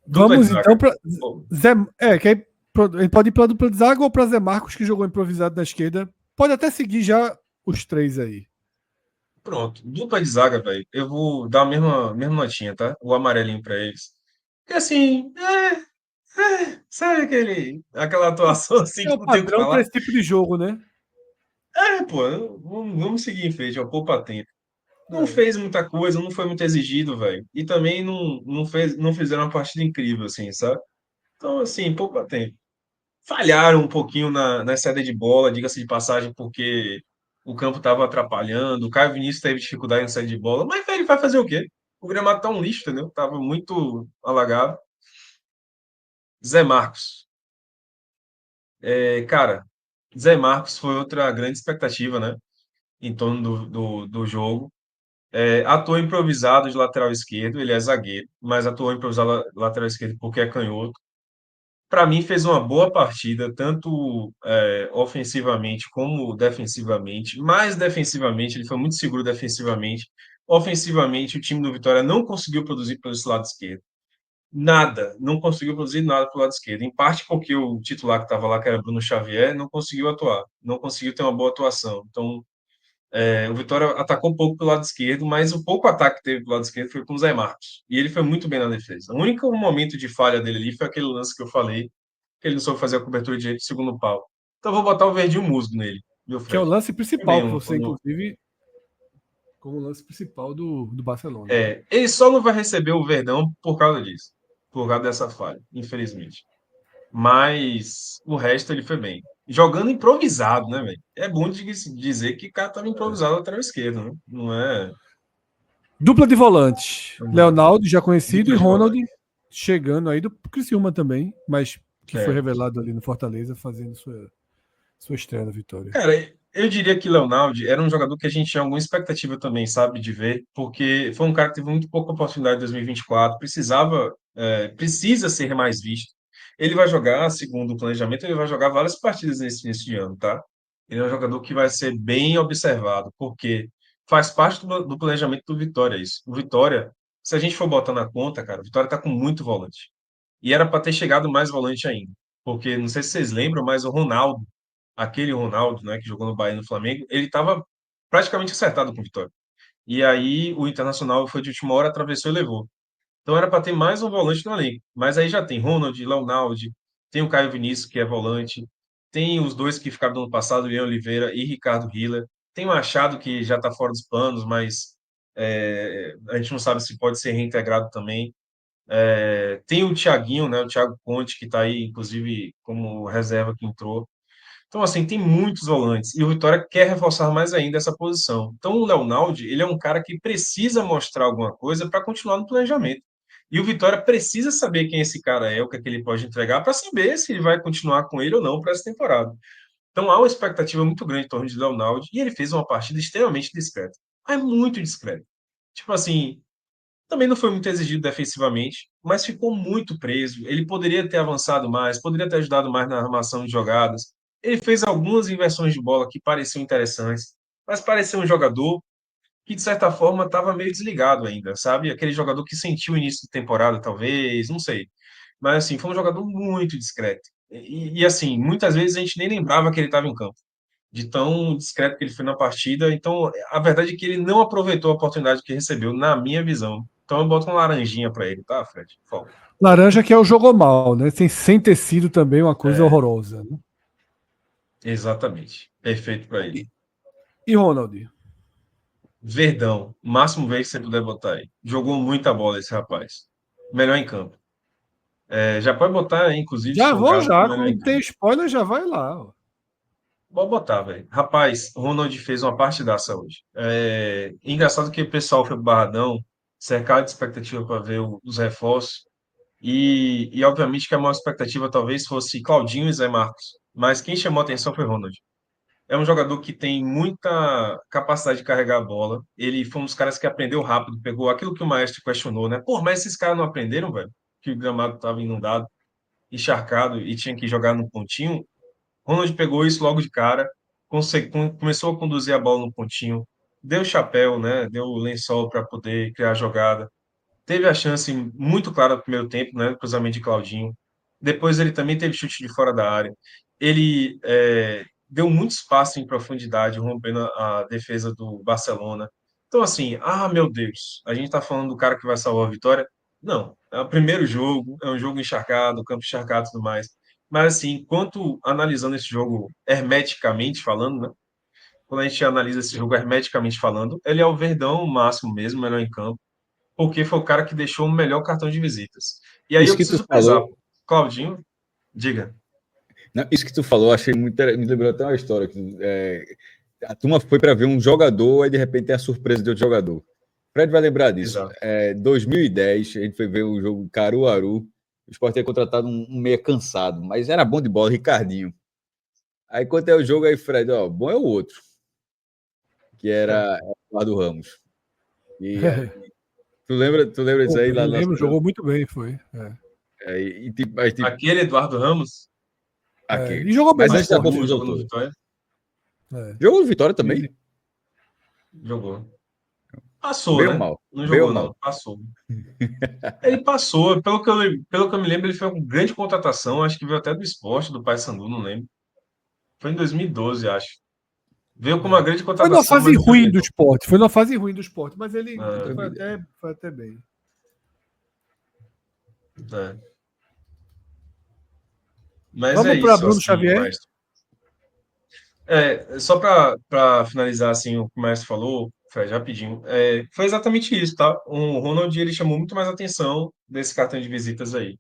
C: Dupla de
A: Vamos então
C: zaga.
A: para
C: Pô,
A: Zé. Que aí, ele pode ir para dupla de zaga ou para Zé Marcos, que jogou improvisado na esquerda. Pode até seguir já os três aí.
C: pronto. Dupla de zaga, velho. Eu vou dar a mesma notinha, tá? O amarelinho para eles. Porque assim, sabe aquela atuação assim
A: É
C: que
A: o
C: não tem o que
A: padrão para
C: falar?
A: esse tipo de jogo, né?
C: Pô, vamos seguir em frente, ó, poupa tempo. Não
A: É.
C: fez muita coisa, não foi muito exigido, velho. E também não fizeram uma partida incrível, assim, sabe? Então, assim, poupa tempo. Falharam um pouquinho na saída de bola, diga-se de passagem, porque o campo estava atrapalhando. O Caio Vinícius teve dificuldade em sair de bola. Mas, velho, vai fazer o quê? O gramado tá um lixo, entendeu? Tava muito alagado. Zé Marcos. Cara, Zé Marcos foi outra grande expectativa, né? Em torno do jogo. Atuou improvisado de lateral esquerdo, ele é zagueiro, mas atuou improvisado lateral esquerdo porque é canhoto. Para mim, fez uma boa partida, tanto ofensivamente como defensivamente. Mais defensivamente, ele foi muito seguro defensivamente. Ofensivamente, o time do Vitória não conseguiu produzir pelo esse lado esquerdo. Nada, não conseguiu produzir nada pelo lado esquerdo. Em parte porque o titular que estava lá, que era Bruno Xavier, não conseguiu atuar, não conseguiu ter uma boa atuação. Então, o Vitória atacou um pouco pelo lado esquerdo, mas o pouco ataque que teve pelo lado esquerdo foi com o Zé Marcos. E ele foi muito bem na defesa. O único momento de falha dele ali foi aquele lance que eu falei, que ele não soube fazer a cobertura direito do segundo pau. Então, eu vou botar o verdinho musgo nele, viu,
A: Que é o
C: Fred?
A: lance
C: Foi bem
A: principal que você, inclusive, como lance principal do Barcelona.
C: ele só não vai receber o Verdão por causa disso, por causa dessa falha, infelizmente. Mas o resto ele foi bem. Jogando improvisado, né, velho? É bom de dizer que o cara estava improvisado lateral esquerdo, né? Não é.
A: Dupla de volantes. Leonardo, já conhecido, e
C: Dupla de
A: Ronald
C: volante.
A: chegando aí do Criciúma também, mas que foi
C: É.
A: revelado ali no Fortaleza, fazendo sua estreia na Vitória.
C: Cara, eu diria que Leonardo era um jogador que a gente tinha alguma expectativa também, sabe, de ver, porque foi um cara que teve muito pouca oportunidade em 2024, precisa ser mais visto. Ele vai jogar, segundo o planejamento, ele vai jogar várias partidas nesse início de ano, tá? Ele é um jogador que vai ser bem observado, porque faz parte do planejamento do Vitória isso. O Vitória, se a gente for botar na conta, cara, o Vitória tá com muito volante. E era para ter chegado mais volante ainda, porque não sei se vocês lembram, mas o Ronaldo, aquele Ronaldo, né, que jogou no Bahia e no Flamengo, ele estava praticamente acertado com o Vitória. E aí o Internacional foi de última hora, atravessou e levou. Então era para ter mais um volante no elenco. Mas aí já tem Ronald, Leonardo, tem o Caio Vinícius, que é volante, tem os dois que ficaram no ano passado, Ian Oliveira e Ricardo Hiller. Tem o Machado, que já está fora dos planos, mas a gente não sabe se pode ser reintegrado também. Tem o Thiaguinho, né, o Thiago Conte, que está aí, inclusive, como reserva que entrou. Então, assim, tem muitos volantes e o Vitória quer reforçar mais ainda essa posição. Então, o Leonardo, ele é um cara que precisa mostrar alguma coisa para continuar no planejamento. E o Vitória precisa saber quem esse cara é, o que é que ele pode entregar, para saber se ele vai continuar com ele ou não para essa temporada. Então, há uma expectativa muito grande em torno de Leonardo e ele fez uma partida extremamente discreta. É muito discreta. Tipo assim, também não foi muito exigido defensivamente, mas ficou muito preso. Ele poderia ter avançado mais, poderia ter ajudado mais na armação de jogadas. Ele fez algumas inversões de bola que pareciam interessantes, mas parecia um jogador que, de certa forma, estava meio desligado ainda, sabe? Aquele jogador que sentiu o início de temporada, talvez, não sei. Mas, assim, foi um jogador muito discreto. Assim, muitas vezes a gente nem lembrava que ele estava em campo de tão discreto que ele foi na partida. Então, a verdade é que ele não aproveitou a oportunidade que recebeu, na minha visão. Então, eu boto uma laranjinha para ele, tá, Fred? Por favor.
A: Laranja que é o jogou mal, né? Sem ter sido também uma coisa horrorosa. Né?
C: Exatamente. Perfeito para ele.
A: E Ronald?
C: Verdão, máximo vez que você puder botar aí. Jogou muita bola esse rapaz. Melhor em campo. Já pode botar, inclusive,
A: Já vou
C: salgado como
A: já,
C: melhor em
A: quando
C: campo.
A: tem spoiler já vai lá. Ó.
C: Pode botar, velho. Rapaz, Ronald fez uma partidaça hoje. Engraçado que o pessoal foi pro Barradão, cercado de expectativa para ver os reforços. Obviamente que a maior expectativa talvez fosse Claudinho e Zé Marcos. Mas quem chamou a atenção foi Ronald. É um jogador que tem muita capacidade de carregar a bola. Ele foi um dos caras que aprendeu rápido, pegou aquilo que o maestro questionou, né? Pô, mas esses caras não aprenderam, velho? Que o gramado estava inundado, encharcado e tinha que jogar no pontinho. Ronald pegou isso logo de cara, começou a conduzir a bola no pontinho, deu chapéu, né? Deu lençol para poder criar a jogada. Teve a chance muito clara no primeiro tempo, né? Cruzamento de Claudinho. Depois ele também teve chute de fora da área. Ele deu muito espaço em profundidade, rompendo a defesa do Barcelona. Então, assim, meu Deus, a gente está falando do cara que vai salvar a vitória? Não, é o primeiro jogo, é um jogo encharcado, campo encharcado e tudo mais. Mas, assim, enquanto analisando esse jogo hermeticamente falando, né? Quando a gente analisa esse jogo hermeticamente falando, ele é o Verdão máximo mesmo, melhor em campo porque foi o cara que deixou o melhor cartão de visitas. E aí eu
B: Isso que tu
C: preciso pesar.
B: falou,
C: Claudinho, diga.
B: não, isso que tu falou, achei muito, me lembrou até uma história que a turma foi para ver um jogador e de repente tem a surpresa de outro jogador. Fred vai lembrar disso.
C: Exato.
B: 2010, a gente foi ver o jogo Caruaru. O Sport tinha contratado um meia cansado, mas era bom de bola, Ricardinho. Aí quando é o jogo aí, Fred, ó, bom é o outro, que era Eduardo Ramos. Tu lembra disso aí lá
A: Eu
B: no nosso
A: lembro, jogou muito bem, foi.
B: tipo,
C: Aquele Eduardo Ramos,
A: E jogou bem
B: mas
A: no
B: antes da
A: Sport.
B: confusão
C: jogou no
B: toda.
C: Vitória,
B: Jogou no Vitória também?
C: jogou. Passou,
B: Bem ou
C: né?
B: mal?
C: Não
B: Bem ou
C: jogou, não.
B: mal?
C: Passou. Ele passou, pelo que eu me lembro, ele foi uma grande contratação, acho que veio até do Sport, do Paysandu, não lembro. Foi em 2012, acho. Veio com uma grande
A: Foi numa
C: contratação,
A: fase
C: mas não foi
A: ruim
C: bem,
A: do
C: não.
A: esporte. Foi numa fase ruim do esporte, mas ele
C: É,
A: foi até bem.
C: é. Mas é
A: Vamos para
C: isso,
A: Bruno
C: assim,
A: Xavier.
C: Maestro. Só para finalizar, assim, o que o Maestro falou, Fred, rapidinho, foi exatamente isso, tá? O Ronald, ele chamou muito mais atenção desse cartão de visitas aí.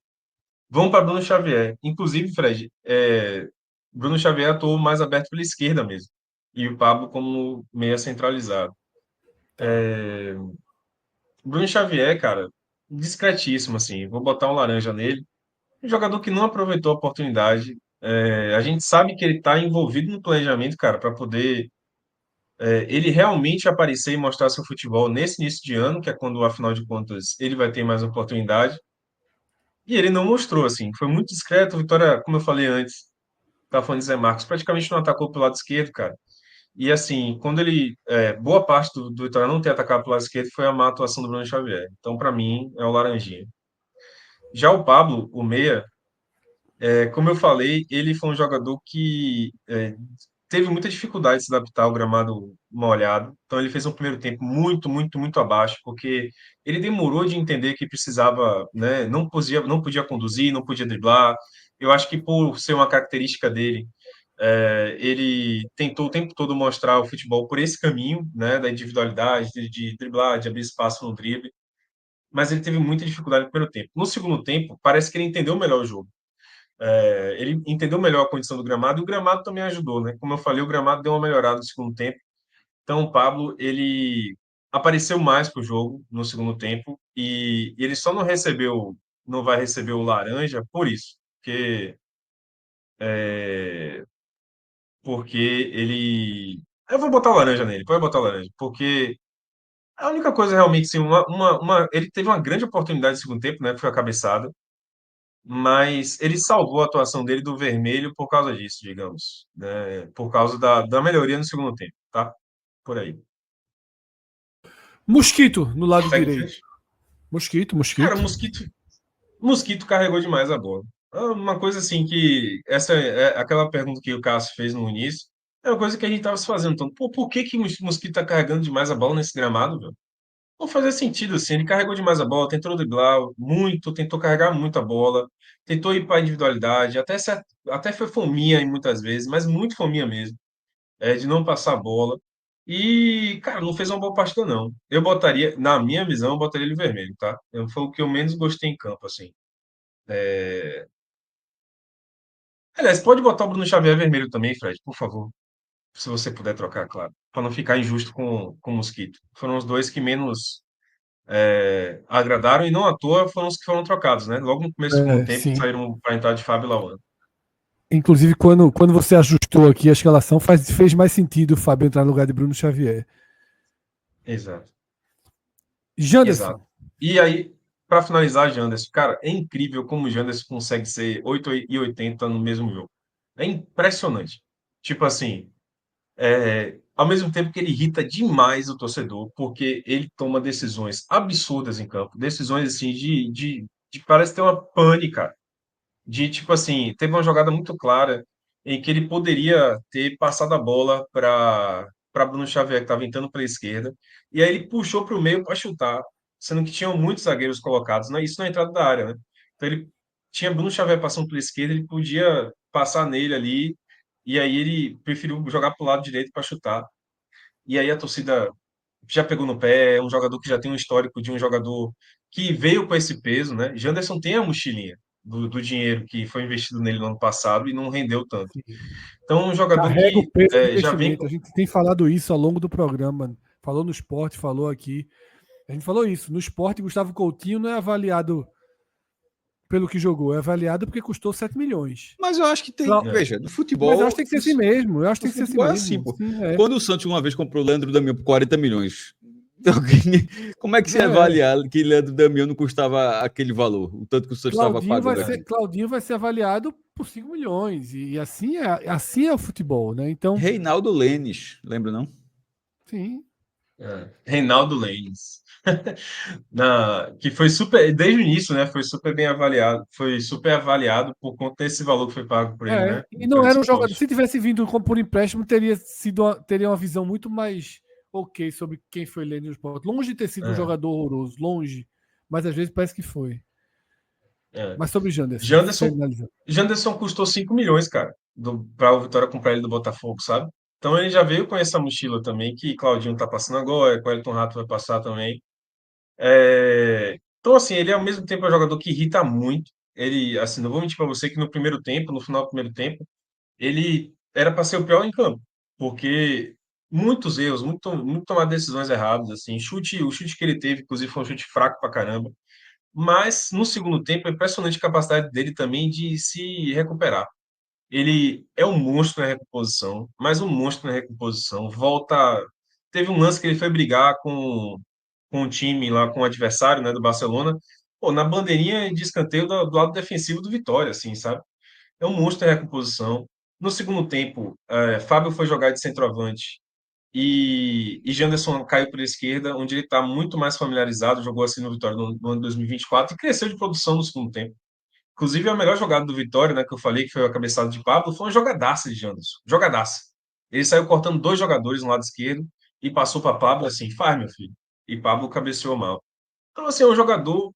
C: Vamos para Bruno Xavier. Inclusive, Fred, Bruno Xavier atuou mais aberto pela esquerda mesmo. E o Pablo como meia centralizado. Bruno Xavier, cara, discretíssimo, assim. Vou botar um laranja nele. Um jogador que não aproveitou a oportunidade. A gente sabe que ele está envolvido no planejamento, cara, para poder ele realmente aparecer e mostrar seu futebol nesse início de ano, que é quando, afinal de contas, ele vai ter mais oportunidade. E ele não mostrou, assim. Foi muito discreto. Vitória, como eu falei antes, tá falando de Zé Marcos, praticamente não atacou pelo lado esquerdo, cara. E assim, quando ele. Boa parte do Vitória não ter atacado pelo lado esquerdo foi a má atuação do Bruno Xavier. Então, para mim, é o Laranjinha. Já o Pablo, o Meia, como eu falei, ele foi um jogador que teve muita dificuldade de se adaptar ao gramado molhado. Então, ele fez um primeiro tempo muito, muito, muito abaixo, porque ele demorou de entender que precisava, né, não podia conduzir, não podia driblar. Eu acho que por ser uma característica dele, ele tentou o tempo todo mostrar o futebol por esse caminho, né, da individualidade, de driblar, de abrir espaço no drible, mas ele teve muita dificuldade no primeiro tempo. No segundo tempo, parece que ele entendeu melhor o jogo. Ele entendeu melhor a condição do gramado e o gramado também ajudou, né? Como eu falei, o gramado deu uma melhorada no segundo tempo. Então, o Pablo, ele apareceu mais para o jogo no segundo tempo e ele só não vai receber o laranja por isso, porque ele. Eu vou botar o laranja nele, pode botar o laranja, porque a única coisa realmente, sim, ele teve uma grande oportunidade no segundo tempo, né? Que foi a cabeçada, mas ele salvou a atuação dele do vermelho por causa disso, digamos, né? Por causa da melhoria no segundo tempo, tá? Por aí.
A: Mosquito no lado
C: Segue em
A: direito.
C: frente.
A: Mosquito,
C: Cara,
A: mosquito.
C: Mosquito carregou demais a bola. Uma coisa assim que. Essa é aquela pergunta que o Cássio fez no início. É uma coisa que a gente estava se fazendo. Então, pô, por que que o Mosquito tá carregando demais a bola nesse gramado, velho? Não fazia sentido assim. Ele carregou demais a bola, tentou driblar muito, tentou carregar muito a bola, tentou ir para a individualidade, até foi fominha em muitas vezes, mas muito fominha mesmo, de não passar a bola. E, cara, não fez uma boa partida, não. Eu botaria, na minha visão, eu botaria ele vermelho, tá? Foi o que eu menos gostei em campo, assim. Aliás, pode botar o Bruno Xavier vermelho também, Fred, por favor. Se você puder trocar, claro. Para não ficar injusto com o Mosquito. Foram os dois que menos agradaram e não à toa foram os que foram trocados, né? Logo no começo do segundo tempo
A: Sim.
C: saíram para entrar de Fábio e Lauan.
A: Inclusive, quando você ajustou aqui a escalação, fez mais sentido o Fábio entrar no lugar de Bruno Xavier.
C: Exato, exato.
A: Janderson.
C: E aí, para finalizar, Janderson, cara, é incrível como o Janderson consegue ser 8,80 no mesmo jogo. É impressionante. Tipo assim, ao mesmo tempo que ele irrita demais o torcedor, porque ele toma decisões absurdas em campo, decisões assim de parece ter uma pane, cara. De tipo assim, teve uma jogada muito clara em que ele poderia ter passado a bola para Bruno Xavier, que estava entrando pela esquerda, e aí ele puxou para o meio para chutar, sendo que tinham muitos zagueiros colocados, né? Isso na entrada da área, né? Então ele tinha Bruno Xavier passando pela esquerda, ele podia passar nele ali, e aí ele preferiu jogar para o lado direito para chutar. E aí a torcida já pegou no pé, é um jogador que já tem um histórico de um jogador que veio com esse peso, né? Janderson tem a mochilinha do dinheiro que foi investido nele no ano passado e não rendeu tanto. Então, um jogador
A: Carrega o
C: que
A: peso do
C: já vem
A: investimento.
C: com.
A: A gente tem falado isso ao longo do programa. Falou no esporte, falou aqui. A gente falou isso. No esporte, Gustavo Coutinho não é avaliado pelo que jogou, é avaliado porque custou 7 milhões.
B: Mas eu acho que tem.
C: É,
B: Veja, no
A: Mas eu acho
B: futebol.
A: que tem que ser assim mesmo. Eu acho que
B: No
A: tem que ser assim
B: futebol é assim,
A: mesmo.
B: pô.
A: Sim,
B: Quando o Santos uma vez comprou o Leandro Damião por 40 milhões, Como é que se
A: É.
B: avaliar que Leandro Damião não custava aquele valor? O tanto que o Santos estava pagando aqui.
A: Claudinho vai ser avaliado por 5 milhões. E assim é o futebol, né? Então,
B: Reinaldo Lênis, lembra não?
A: sim.
C: Reinaldo Leines. Que foi super, desde o início, né? Foi super bem avaliado. Foi super avaliado por conta desse valor que foi pago por ele, né?
A: E não
C: Pelo
A: era um jogador.
C: esporte.
A: Se tivesse vindo como por empréstimo, teria uma visão muito mais ok sobre quem foi Lênin no esporte. Longe de ter sido um
C: É,
A: jogador horroroso, longe. Mas às vezes parece que foi.
C: é.
A: Mas sobre Janderson,
C: Janderson,
A: finalizando.
C: Janderson custou 5 milhões, cara, para o Vitória comprar ele do Botafogo, sabe? Então ele já veio com essa mochila também, que Claudinho tá passando agora, que o Ayrton Rato vai passar também. Então, assim, ele ao mesmo tempo é um jogador que irrita muito. Ele, assim, não vou mentir para você que no primeiro tempo, no final do primeiro tempo, ele era para ser o pior em campo, porque muitos erros, muito tomar decisões erradas, assim, o chute que ele teve, inclusive, foi um chute fraco pra caramba. Mas no segundo tempo, é impressionante a capacidade dele também de se recuperar. Ele é um monstro na recomposição, mas um monstro na recomposição. Volta. Teve um lance que ele foi brigar com o time lá, com o adversário, né, do Barcelona, pô, na bandeirinha de escanteio do lado defensivo do Vitória, assim, sabe? É um monstro na recomposição. No segundo tempo, Fábio foi jogar de centroavante e Janderson caiu pela esquerda, onde ele está muito mais familiarizado, jogou assim no Vitória no ano de 2024 e cresceu de produção no segundo tempo. Inclusive, a melhor jogada do Vitória, né, que eu falei, que foi a cabeçada de Pablo, foi uma jogadaça de Janderson. Jogadaça. Ele saiu cortando dois jogadores no lado esquerdo e passou para Pablo assim, faz, meu filho. E Pablo cabeceou mal. Então, assim, é um jogador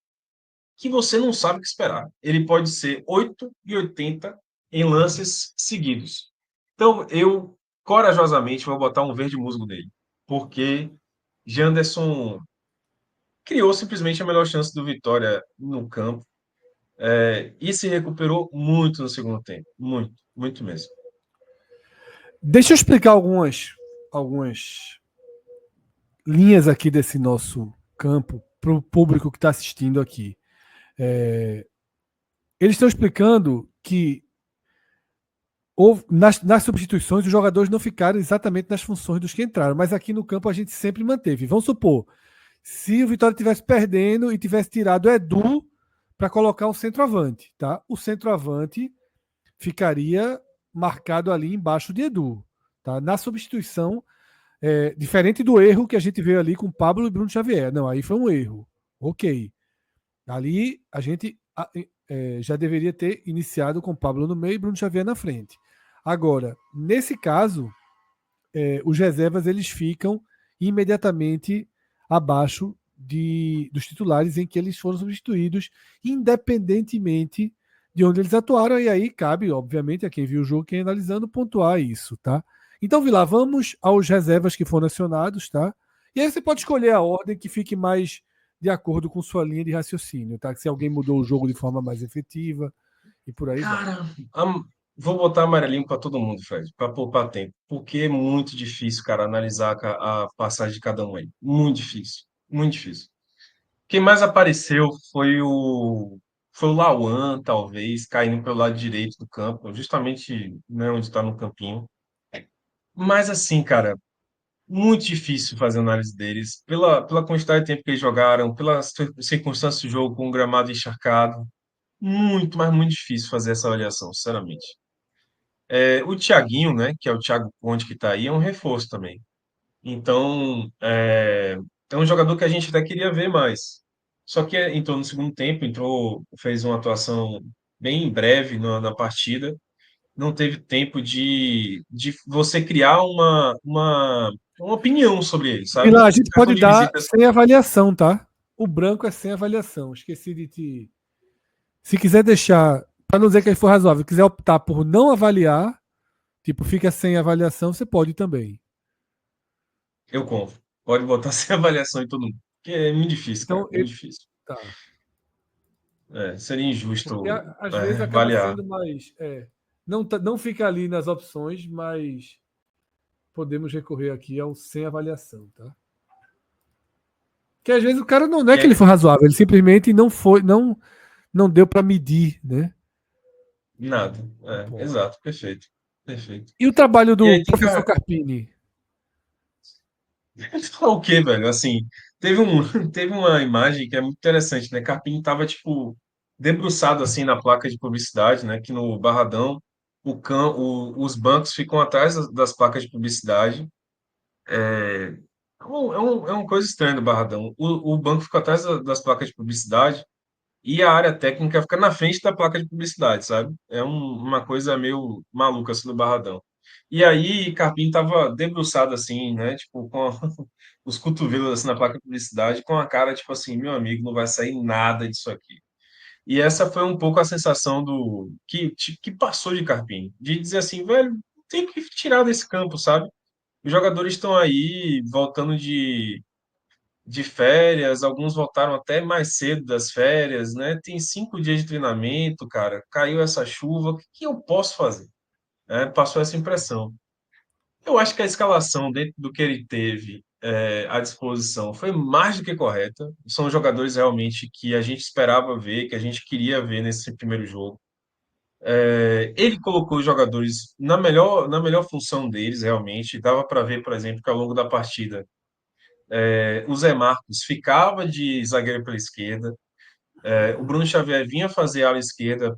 C: que você não sabe o que esperar. Ele pode ser 8,80 em lances seguidos. Então, eu corajosamente vou botar um verde musgo nele, porque Janderson criou simplesmente a melhor chance do Vitória no campo, e se recuperou muito no segundo tempo. Muito, muito mesmo.
A: Deixa eu explicar algumas linhas aqui desse nosso campo para o público que está assistindo aqui. Eles estão explicando que nas substituições os jogadores não ficaram exatamente nas funções dos que entraram, mas aqui no campo a gente sempre manteve. Vamos supor, se o Vitória estivesse perdendo e tivesse tirado Edu para colocar um centroavante, tá? O centroavante ficaria marcado ali embaixo de Edu, tá? Na substituição, diferente do erro que a gente veio ali com Pablo e Bruno Xavier. Não, aí foi um erro. Ok. Ali a gente já deveria ter iniciado com Pablo no meio e Bruno Xavier na frente. Agora, nesse caso, os reservas eles ficam imediatamente abaixo dos titulares em que eles foram substituídos, independentemente de onde eles atuaram. E aí cabe, obviamente, a quem viu o jogo, quem analisando, pontuar isso, tá? Então, Vila, vamos aos reservas que foram acionados, tá? E aí você pode escolher a ordem que fique mais de acordo com sua linha de raciocínio, tá? Se alguém mudou o jogo de forma mais efetiva e por aí vai.
C: Cara, vou botar amarelinho para todo mundo, Fred, para poupar tempo, porque é muito difícil, cara, analisar a passagem de cada um aí. Muito difícil, muito difícil. Quem mais apareceu foi o Lauan, talvez, caindo pelo lado direito do campo, justamente, né, onde está no campinho. Mas assim, cara, muito difícil fazer análise deles, pela quantidade de tempo que eles jogaram, pelas circunstâncias do jogo com o gramado encharcado. Muito, mas muito difícil fazer essa avaliação, sinceramente. O Thiaguinho, né, que é o Thiago Conte que está aí, é um reforço também. Então, é um jogador que a gente até queria ver mais. Só que entrou no segundo tempo, fez uma atuação bem breve na partida, não teve tempo de você criar uma opinião sobre ele, sabe?
A: Vila, a gente
C: Cartão
A: pode
C: de
A: dar
C: visitas,
A: sem avaliação, tá? O branco é sem avaliação. Esqueci de te. Se quiser deixar, para não dizer que ele for razoável, quiser optar por não avaliar, tipo, fica sem avaliação, você pode também.
C: eu compro. Pode botar sem avaliação em todo mundo. Porque é muito difícil, cara,
A: Então,
C: muito difícil.
A: tá.
C: Seria
A: Porque
C: injusto
A: às vezes acaba
C: avaliar.
A: sendo mais. Não fica ali nas opções, mas podemos recorrer aqui ao sem avaliação, tá? Que às vezes o cara não é
C: E
A: que ele
C: aí,
A: foi razoável, ele simplesmente não foi, não deu para medir, né?
C: nada.
A: O ponto.
C: Exato, perfeito. Perfeito.
A: E o trabalho
C: E
A: do
C: aí tem
A: professor
C: que.
A: Carpini?
C: Falar o quê, velho? Assim, teve uma imagem que é muito interessante, né? Carpini tava, tipo, debruçado, assim, na placa de publicidade, né? Que no Barradão, os bancos ficam atrás das placas de publicidade. É uma coisa estranha do Barradão. O banco fica atrás das placas de publicidade e a área técnica fica na frente da placa de publicidade, sabe? Uma coisa meio maluca, assim, do Barradão. E aí, Carpini tava debruçado, assim, né? Tipo, com os cotovelos, assim, na placa de publicidade, com a cara, tipo assim, meu amigo, não vai sair nada disso aqui. E essa foi um pouco a sensação que passou de Carpini, de dizer assim, velho, tem que tirar desse campo, sabe? Os jogadores estão aí voltando de férias, alguns voltaram até mais cedo das férias, né? Tem 5 dias de treinamento, cara. Caiu essa chuva, o que que eu posso fazer? Passou essa impressão. Eu acho que a escalação, dentro do que ele teve à disposição, foi mais do que correta. São jogadores realmente que a gente esperava ver, que a gente queria ver nesse primeiro jogo. Ele colocou os jogadores na melhor função deles, realmente. Dava para ver, por exemplo, que ao longo da partida o Zé Marcos ficava de zagueiro pela esquerda, o Bruno Xavier vinha fazer ala esquerda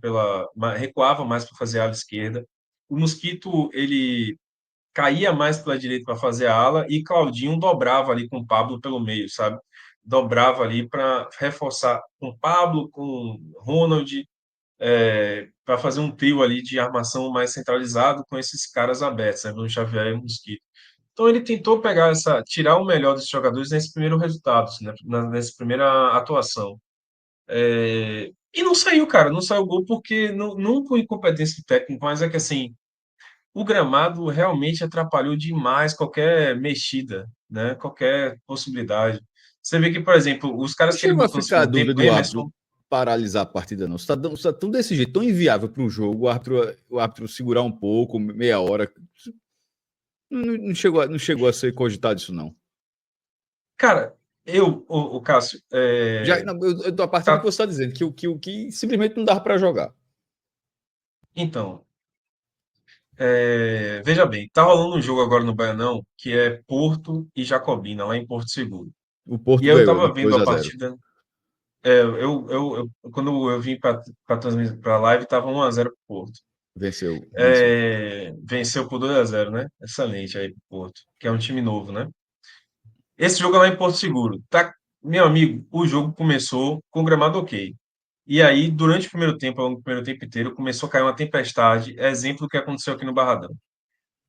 C: recuava mais para fazer ala esquerda. O Mosquito ele caía mais pela direita para fazer a ala e Claudinho dobrava ali com o Pablo pelo meio, sabe? Dobrava ali para reforçar com o Pablo, com o Ronald, para fazer um trio ali de armação mais centralizado com esses caras abertos, né? Bruno Xavier e Mosquito. Então ele tentou tirar o melhor desses jogadores nesse primeiro resultado, né? Nessa primeira atuação. E não saiu, cara, não saiu gol porque não por incompetência do técnico, mas é que assim, o gramado realmente atrapalhou demais qualquer mexida, né? Qualquer possibilidade. Você vê que, por exemplo, os caras
B: Não
C: que ele
B: chegou a
C: botou no
B: ficar a
C: segundo tempo,
B: dúvida do árbitro
C: Emerson,
B: paralisar a partida, não. Você tá tão desse jeito, tão inviável para um jogo, o árbitro segurar um pouco, meia hora. Não chegou a ser cogitado isso, não.
C: cara, o Cássio,
B: Já, não, a partir do que
C: tá-
B: você está dizendo, que simplesmente não dava para jogar.
C: então, veja bem, tá rolando um jogo agora no Baianão que é Porto e Jacobina, lá em Porto Seguro.
B: O
C: E
B: Porto
C: aí eu
B: ganhou de
C: tava vendo
B: dois
C: a
B: a zero.
C: partida. Quando eu vim para a live, tava 1-0 pro Porto.
B: Venceu.
C: Venceu por 2-0, né? Excelente aí pro Porto, que é um time novo, né? Esse jogo é lá em Porto Seguro. Tá, meu amigo, o jogo começou com o gramado ok. E aí, durante o primeiro tempo, ao longo do primeiro tempo inteiro, começou a cair uma tempestade, exemplo do que aconteceu aqui no Barradão.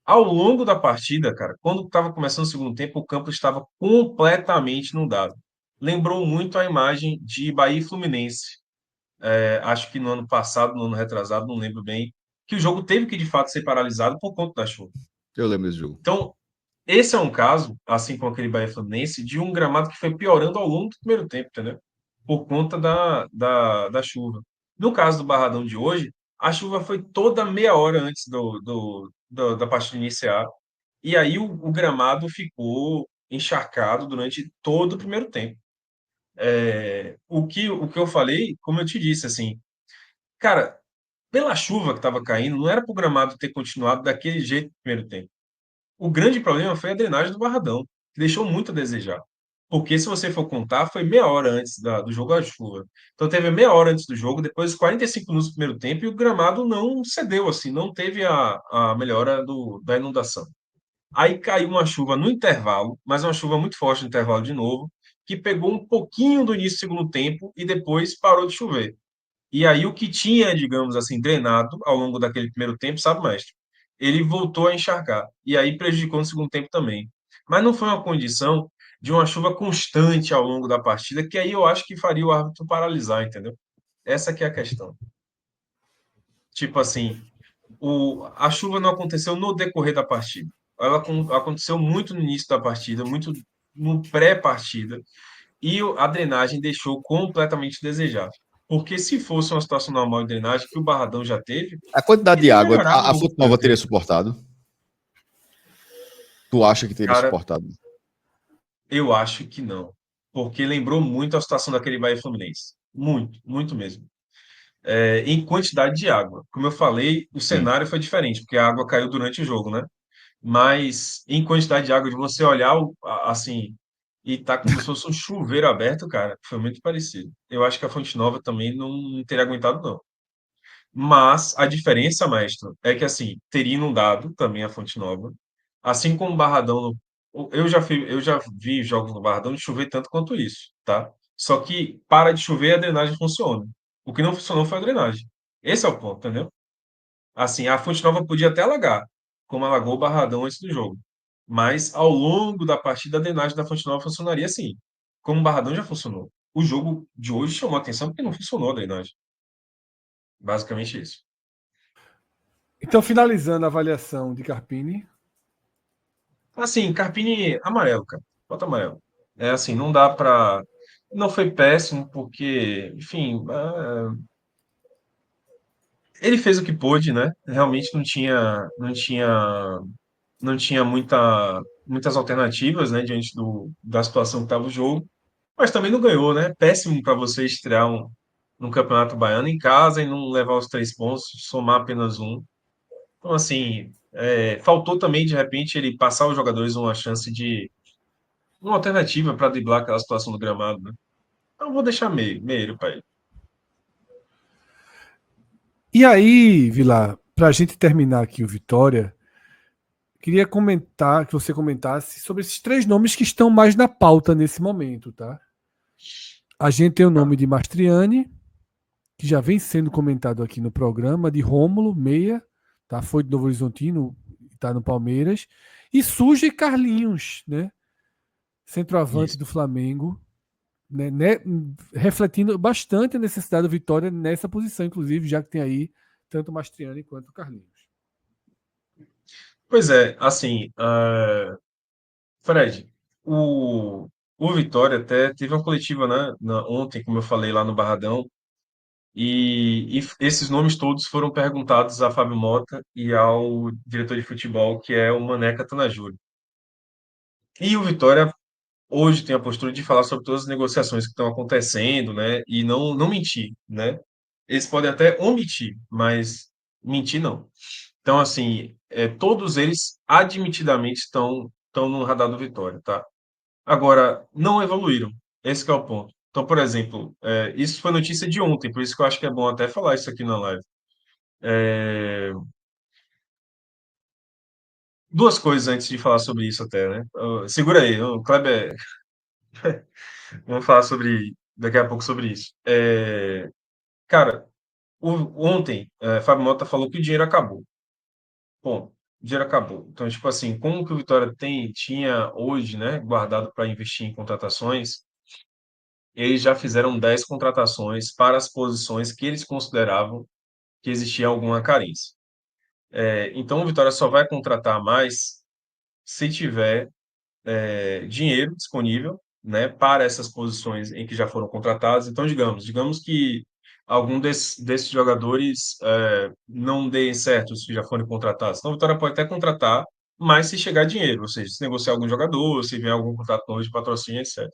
C: Ao longo da partida, cara, quando estava começando o segundo tempo, o campo estava completamente inundado. Lembrou muito a imagem de Bahia e Fluminense. Acho que no ano passado, no ano retrasado, não lembro bem, que o jogo teve que de fato ser paralisado por conta da chuva.
B: Eu lembro desse jogo.
C: Então, esse é um caso, assim como aquele Bahia e Fluminense, de um gramado que foi piorando ao longo do primeiro tempo, entendeu? Por conta da chuva. No caso do Barradão de hoje, a chuva foi toda meia hora antes da partida iniciar, e aí o gramado ficou encharcado durante todo o primeiro tempo. O que eu falei, como eu te disse, assim, cara, pela chuva que estava caindo, não era para o gramado ter continuado daquele jeito no primeiro tempo. O grande problema foi a drenagem do Barradão, que deixou muito a desejar. Porque se você for contar, foi meia hora antes do jogo à chuva. Então teve meia hora antes do jogo, depois 45 minutos do primeiro tempo, e o gramado não cedeu, assim, não teve a melhora da inundação. Aí caiu uma chuva no intervalo, mas uma chuva muito forte no intervalo de novo, que pegou um pouquinho do início do segundo tempo e depois parou de chover. E aí o que tinha, digamos assim, drenado ao longo daquele primeiro tempo, sabe, mestre? Ele voltou a encharcar. E aí prejudicou no segundo tempo também. Mas não foi uma condição de uma chuva constante ao longo da partida, que aí eu acho que faria o árbitro paralisar, entendeu? Essa que é a questão. Tipo assim, a chuva não aconteceu no decorrer da partida. Ela aconteceu muito no início da partida, muito no pré-partida, e a drenagem deixou completamente a desejar. Porque se fosse uma situação normal de drenagem, que o Barradão já teve,
B: A quantidade de
C: teria
B: água,
C: melhorado ao
B: a
C: longo do
B: Fonte
C: primeiro
B: Nova teria
C: tempo.
B: suportado? Tu acha que teria
C: Cara,
B: suportado?
C: eu acho que não. Porque lembrou muito a situação daquele Bahia e Fluminense. Muito, muito mesmo. Em quantidade de água. Como eu falei, o
B: Sim.
C: cenário foi diferente, porque a água caiu durante o jogo, né? mas em quantidade de água, de você olhar assim, e tá como se fosse um chuveiro aberto, cara, foi muito parecido. Eu acho que a Fonte Nova também não teria aguentado, não. Mas a diferença, maestro, é que assim, teria inundado também a Fonte Nova, assim como o Barradão. Eu já vi jogos no Barradão de chover tanto quanto isso, tá? Só que para de chover e a drenagem funciona. O que não funcionou foi a drenagem. Esse é o ponto, entendeu? Assim, a Fonte Nova podia até alagar, como alagou o Barradão antes do jogo. Mas ao longo da partida, a drenagem da Fonte Nova funcionaria assim, como o Barradão já funcionou. O jogo de hoje chamou a atenção porque não funcionou a drenagem. Basicamente isso.
A: Então, finalizando a avaliação de Carpini.
C: Assim, Carpini amarelo, cara. Bota amarelo. É assim, não dá pra. Não foi péssimo, porque, enfim, ele fez o que pôde, né? Realmente não tinha muitas alternativas, né, diante da situação que estava o jogo, mas também não ganhou, né? Péssimo para você estrear num Campeonato Baiano em casa e não levar os 3 pontos, somar apenas um. Então, assim, faltou também, de repente, ele passar aos jogadores uma chance de uma alternativa para driblar aquela situação do gramado, né? Então, eu vou deixar meio para ele.
A: E aí, Vilar, para a gente terminar aqui o Vitória, queria comentar, que você comentasse sobre esses três nomes que estão mais na pauta nesse momento, tá? A gente tem o
C: Tá.
A: nome de Mastriani, que já vem sendo comentado aqui no programa, de Rômulo, meia, tá? Foi de Novo Horizontino, está no Palmeiras. E surge Carlinhos, né? Centroavante
C: Isso.
A: do Flamengo, né? Refletindo bastante a necessidade do Vitória nessa posição, inclusive, já que tem aí tanto o Mastriani quanto o Carlinhos.
C: Pois é, assim, Fred, o Vitória até teve uma coletiva, né, ontem, como eu falei lá no Barradão, e esses nomes todos foram perguntados a Fábio Mota e ao diretor de futebol, que é o Maneca Tanajuri. E o Vitória hoje tem a postura de falar sobre todas as negociações que estão acontecendo, né, e não mentir, né? Eles podem até omitir, mas mentir não. Então, assim, todos eles admitidamente estão no radar do Vitória, tá? Agora, não evoluíram. Esse que é o ponto. Então, por exemplo, isso foi notícia de ontem, por isso que eu acho que é bom até falar isso aqui na live. Duas coisas antes de falar sobre isso até, né? Segura aí, o Kleber, vamos falar daqui a pouco sobre isso. Cara, ontem, Fábio Mota falou que o dinheiro acabou. Bom, o dinheiro acabou. Então, tipo assim, como que o Vitória tinha hoje, né, guardado para investir em contratações, eles já fizeram 10 contratações para as posições que eles consideravam que existia alguma carência. Então, o Vitória só vai contratar mais se tiver dinheiro disponível, né, para essas posições em que já foram contratados. Então, digamos que algum desses jogadores não dê certo se já forem contratados. Então, o Vitória pode até contratar, mas se chegar dinheiro, ou seja, se negociar algum jogador, se vier algum contrato novo de patrocínio, etc.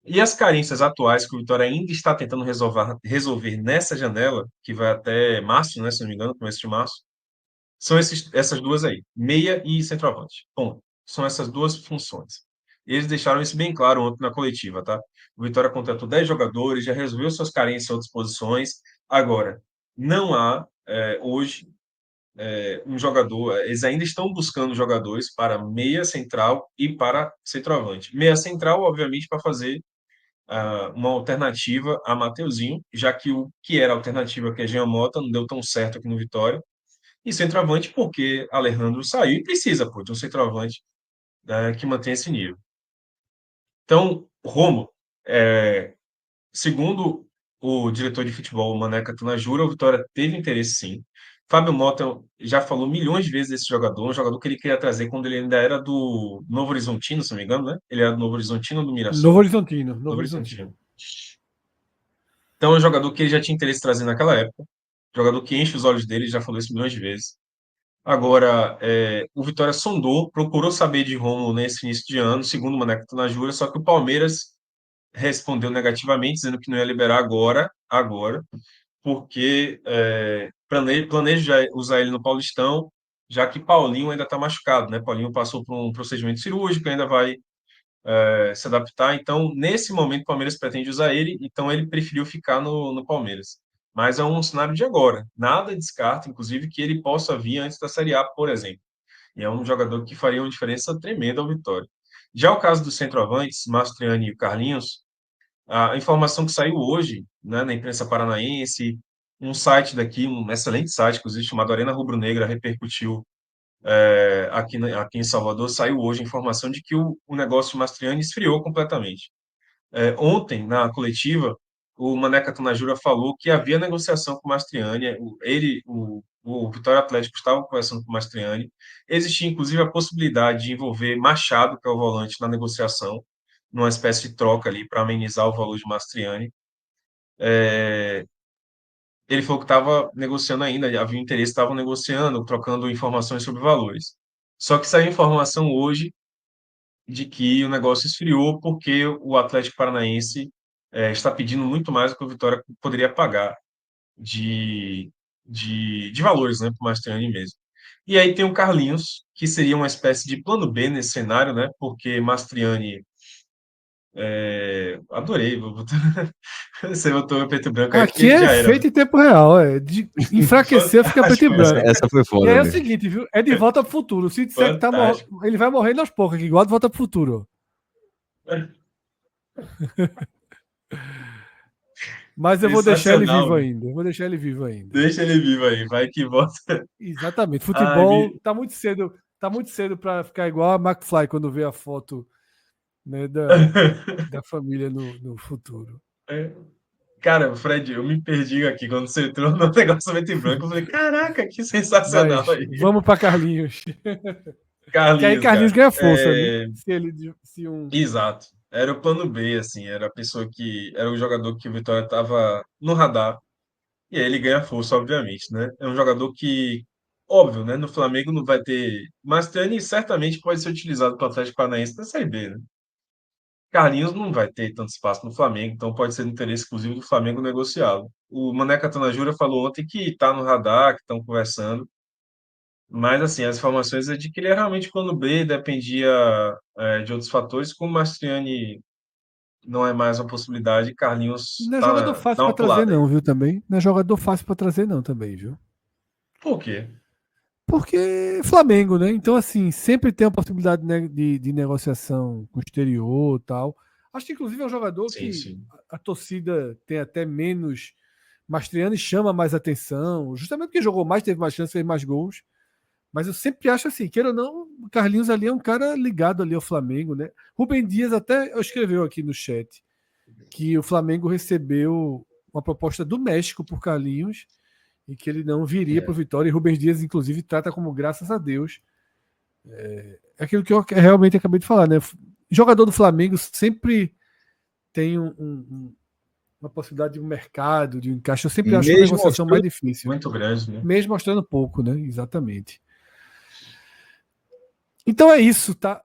C: E as carências atuais que o Vitória ainda está tentando resolver nessa janela, que vai até março, né, se não me engano, começo de março, são essas duas aí, meia e centroavante. Bom, são essas duas funções. Eles deixaram isso bem claro ontem na coletiva, tá? O Vitória contratou 10 jogadores, já resolveu suas carências em outras posições. Agora, não há, hoje, um jogador. Eles ainda estão buscando jogadores para meia central e para centroavante. Meia central, obviamente, para fazer uma alternativa a Mateuzinho, já que o que era alternativa, que é Jean Mota, não deu tão certo aqui no Vitória. E centroavante, porque Alejandro saiu e precisa, pô, de um centroavante, que mantém esse nível. Então, Romo, segundo o diretor de futebol, Maneca Tanajura, o Vitória teve interesse sim. Fábio Mota já falou milhões de vezes desse jogador, um jogador que ele queria trazer quando ele ainda era do Novo Horizontino, se não me engano, né? Ele era do Novo Horizontino ou do
A: Novo
C: Mirassol?
A: Horizontino, Novo
C: Novo
A: Horizontino.
C: Horizontino. Então, é um jogador que ele já tinha interesse em trazer naquela época, jogador que enche os olhos dele, já falou isso milhões de vezes. Agora, o Vitória sondou, procurou saber de Romulo nesse início de ano, segundo o Maneco Tanajura, só que o Palmeiras respondeu negativamente, dizendo que não ia liberar agora, porque planeja usar ele no Paulistão já que Paulinho ainda está machucado, né? Paulinho passou por um procedimento cirúrgico, ainda vai se adaptar. Então, nesse momento, o Palmeiras pretende usar ele, então ele preferiu ficar no Palmeiras. Mas é um cenário de agora. Nada descarta, inclusive, que ele possa vir antes da Série A, por exemplo. E é um jogador que faria uma diferença tremenda ao Vitória. Já o caso dos centroavantes, Mastriani e Carlinhos, a informação que saiu hoje, né, na imprensa paranaense, um site daqui, um excelente site, inclusive, chamado Arena Rubro-Negra, repercutiu aqui em Salvador, saiu hoje a informação de que o negócio de Mastriani esfriou completamente. Ontem, na coletiva, o Mané Catanajura falou que havia negociação com o Mastriani, o Vitória Atlético estava conversando com o Mastriani, existia inclusive a possibilidade de envolver Machado, que é o volante, na negociação, numa espécie de troca ali para amenizar o valor de Mastriani. Ele falou que estava negociando ainda, havia interesse, estavam negociando, trocando informações sobre valores. Só que saiu informação hoje de que o negócio esfriou porque o Atlético Paranaense está pedindo muito mais do que o Vitória poderia pagar de, de valores, né, para o Mastriani mesmo. E aí tem o Carlinhos, que seria uma espécie de plano B nesse cenário, né, porque Mastriani, adorei, você botou o preto e branco aí,
A: Aqui
C: porque
A: é
C: já era
A: feito em tempo real, de enfraquecer fica preto e
C: fantástico,
A: branco.
B: Essa foi
A: E
B: foda
A: aí é o
B: mesmo.
A: seguinte, viu? É de volta pro futuro. Se disser que
C: fantástico.
A: ele vai morrer aos poucos aqui, igual de volta pro futuro. Mas eu vou deixar ele
C: Sensacional,
A: vivo
C: velho.
A: ainda. Eu vou deixar ele vivo ainda.
C: Deixa ele vivo aí, vai que volta.
A: Exatamente.
C: Ai,
A: Futebol tá muito cedo para ficar igual a McFly quando vê a foto, né, da família no futuro.
C: Cara, Fred, eu me perdi aqui quando você entrou no negócio preto e branco. Eu falei, caraca, que sensacional
A: Mas
C: aí.
A: vamos para Carlinhos. Que aí
C: Carlinhos,
A: Carlinhos
C: cara.
A: ganha força, né? Se um
C: Exato. Era o plano B, assim, era a pessoa que era o jogador que o Vitória estava no radar. E aí ele ganha força, obviamente, né? É um jogador que, óbvio, né? No Flamengo não vai ter. Mas Mastriani certamente pode ser utilizado para o Atlético Paranaense na Série B, né? Carlinhos não vai ter tanto espaço no Flamengo, então pode ser do interesse exclusivo do Flamengo negociá-lo. O Mané Catanajura falou ontem que está no radar, que estão conversando, mas assim, as informações é de que ele é realmente plano B, dependia de outros fatores, como o Mastriani não é mais uma possibilidade, Carlinhos
A: não é jogador
C: tá, dá
A: fácil para
C: uma
A: trazer
C: pulada aí.
A: não, viu, também. Não é jogador fácil para trazer não também, viu?
C: Por quê?
A: Porque Flamengo, né? Então, assim, sempre tem a possibilidade, né, de negociação com o exterior e tal. Acho que, inclusive, é um jogador
C: Sim,
A: que
C: sim.
A: a torcida tem até menos. Mastriani chama mais atenção, justamente porque jogou mais, teve mais chance, fez mais gols. Mas eu sempre acho assim, queira ou não, o Carlinhos ali é um cara ligado ali ao Flamengo, né? Rubem Dias até escreveu aqui no chat que o Flamengo recebeu uma proposta do México por Carlinhos e que ele não viria para o
C: É.
A: Vitória. E Rubens Dias, inclusive, trata como graças a Deus. É aquilo que eu realmente acabei de falar, né? Jogador do Flamengo sempre tem uma possibilidade de um mercado, de um encaixe. Eu sempre acho uma
B: Mesmo
A: negociação mais
B: mostrando.
A: difícil,
C: Muito grande, né?
A: mesmo mostrando pouco, né? Exatamente. Então é isso, tá?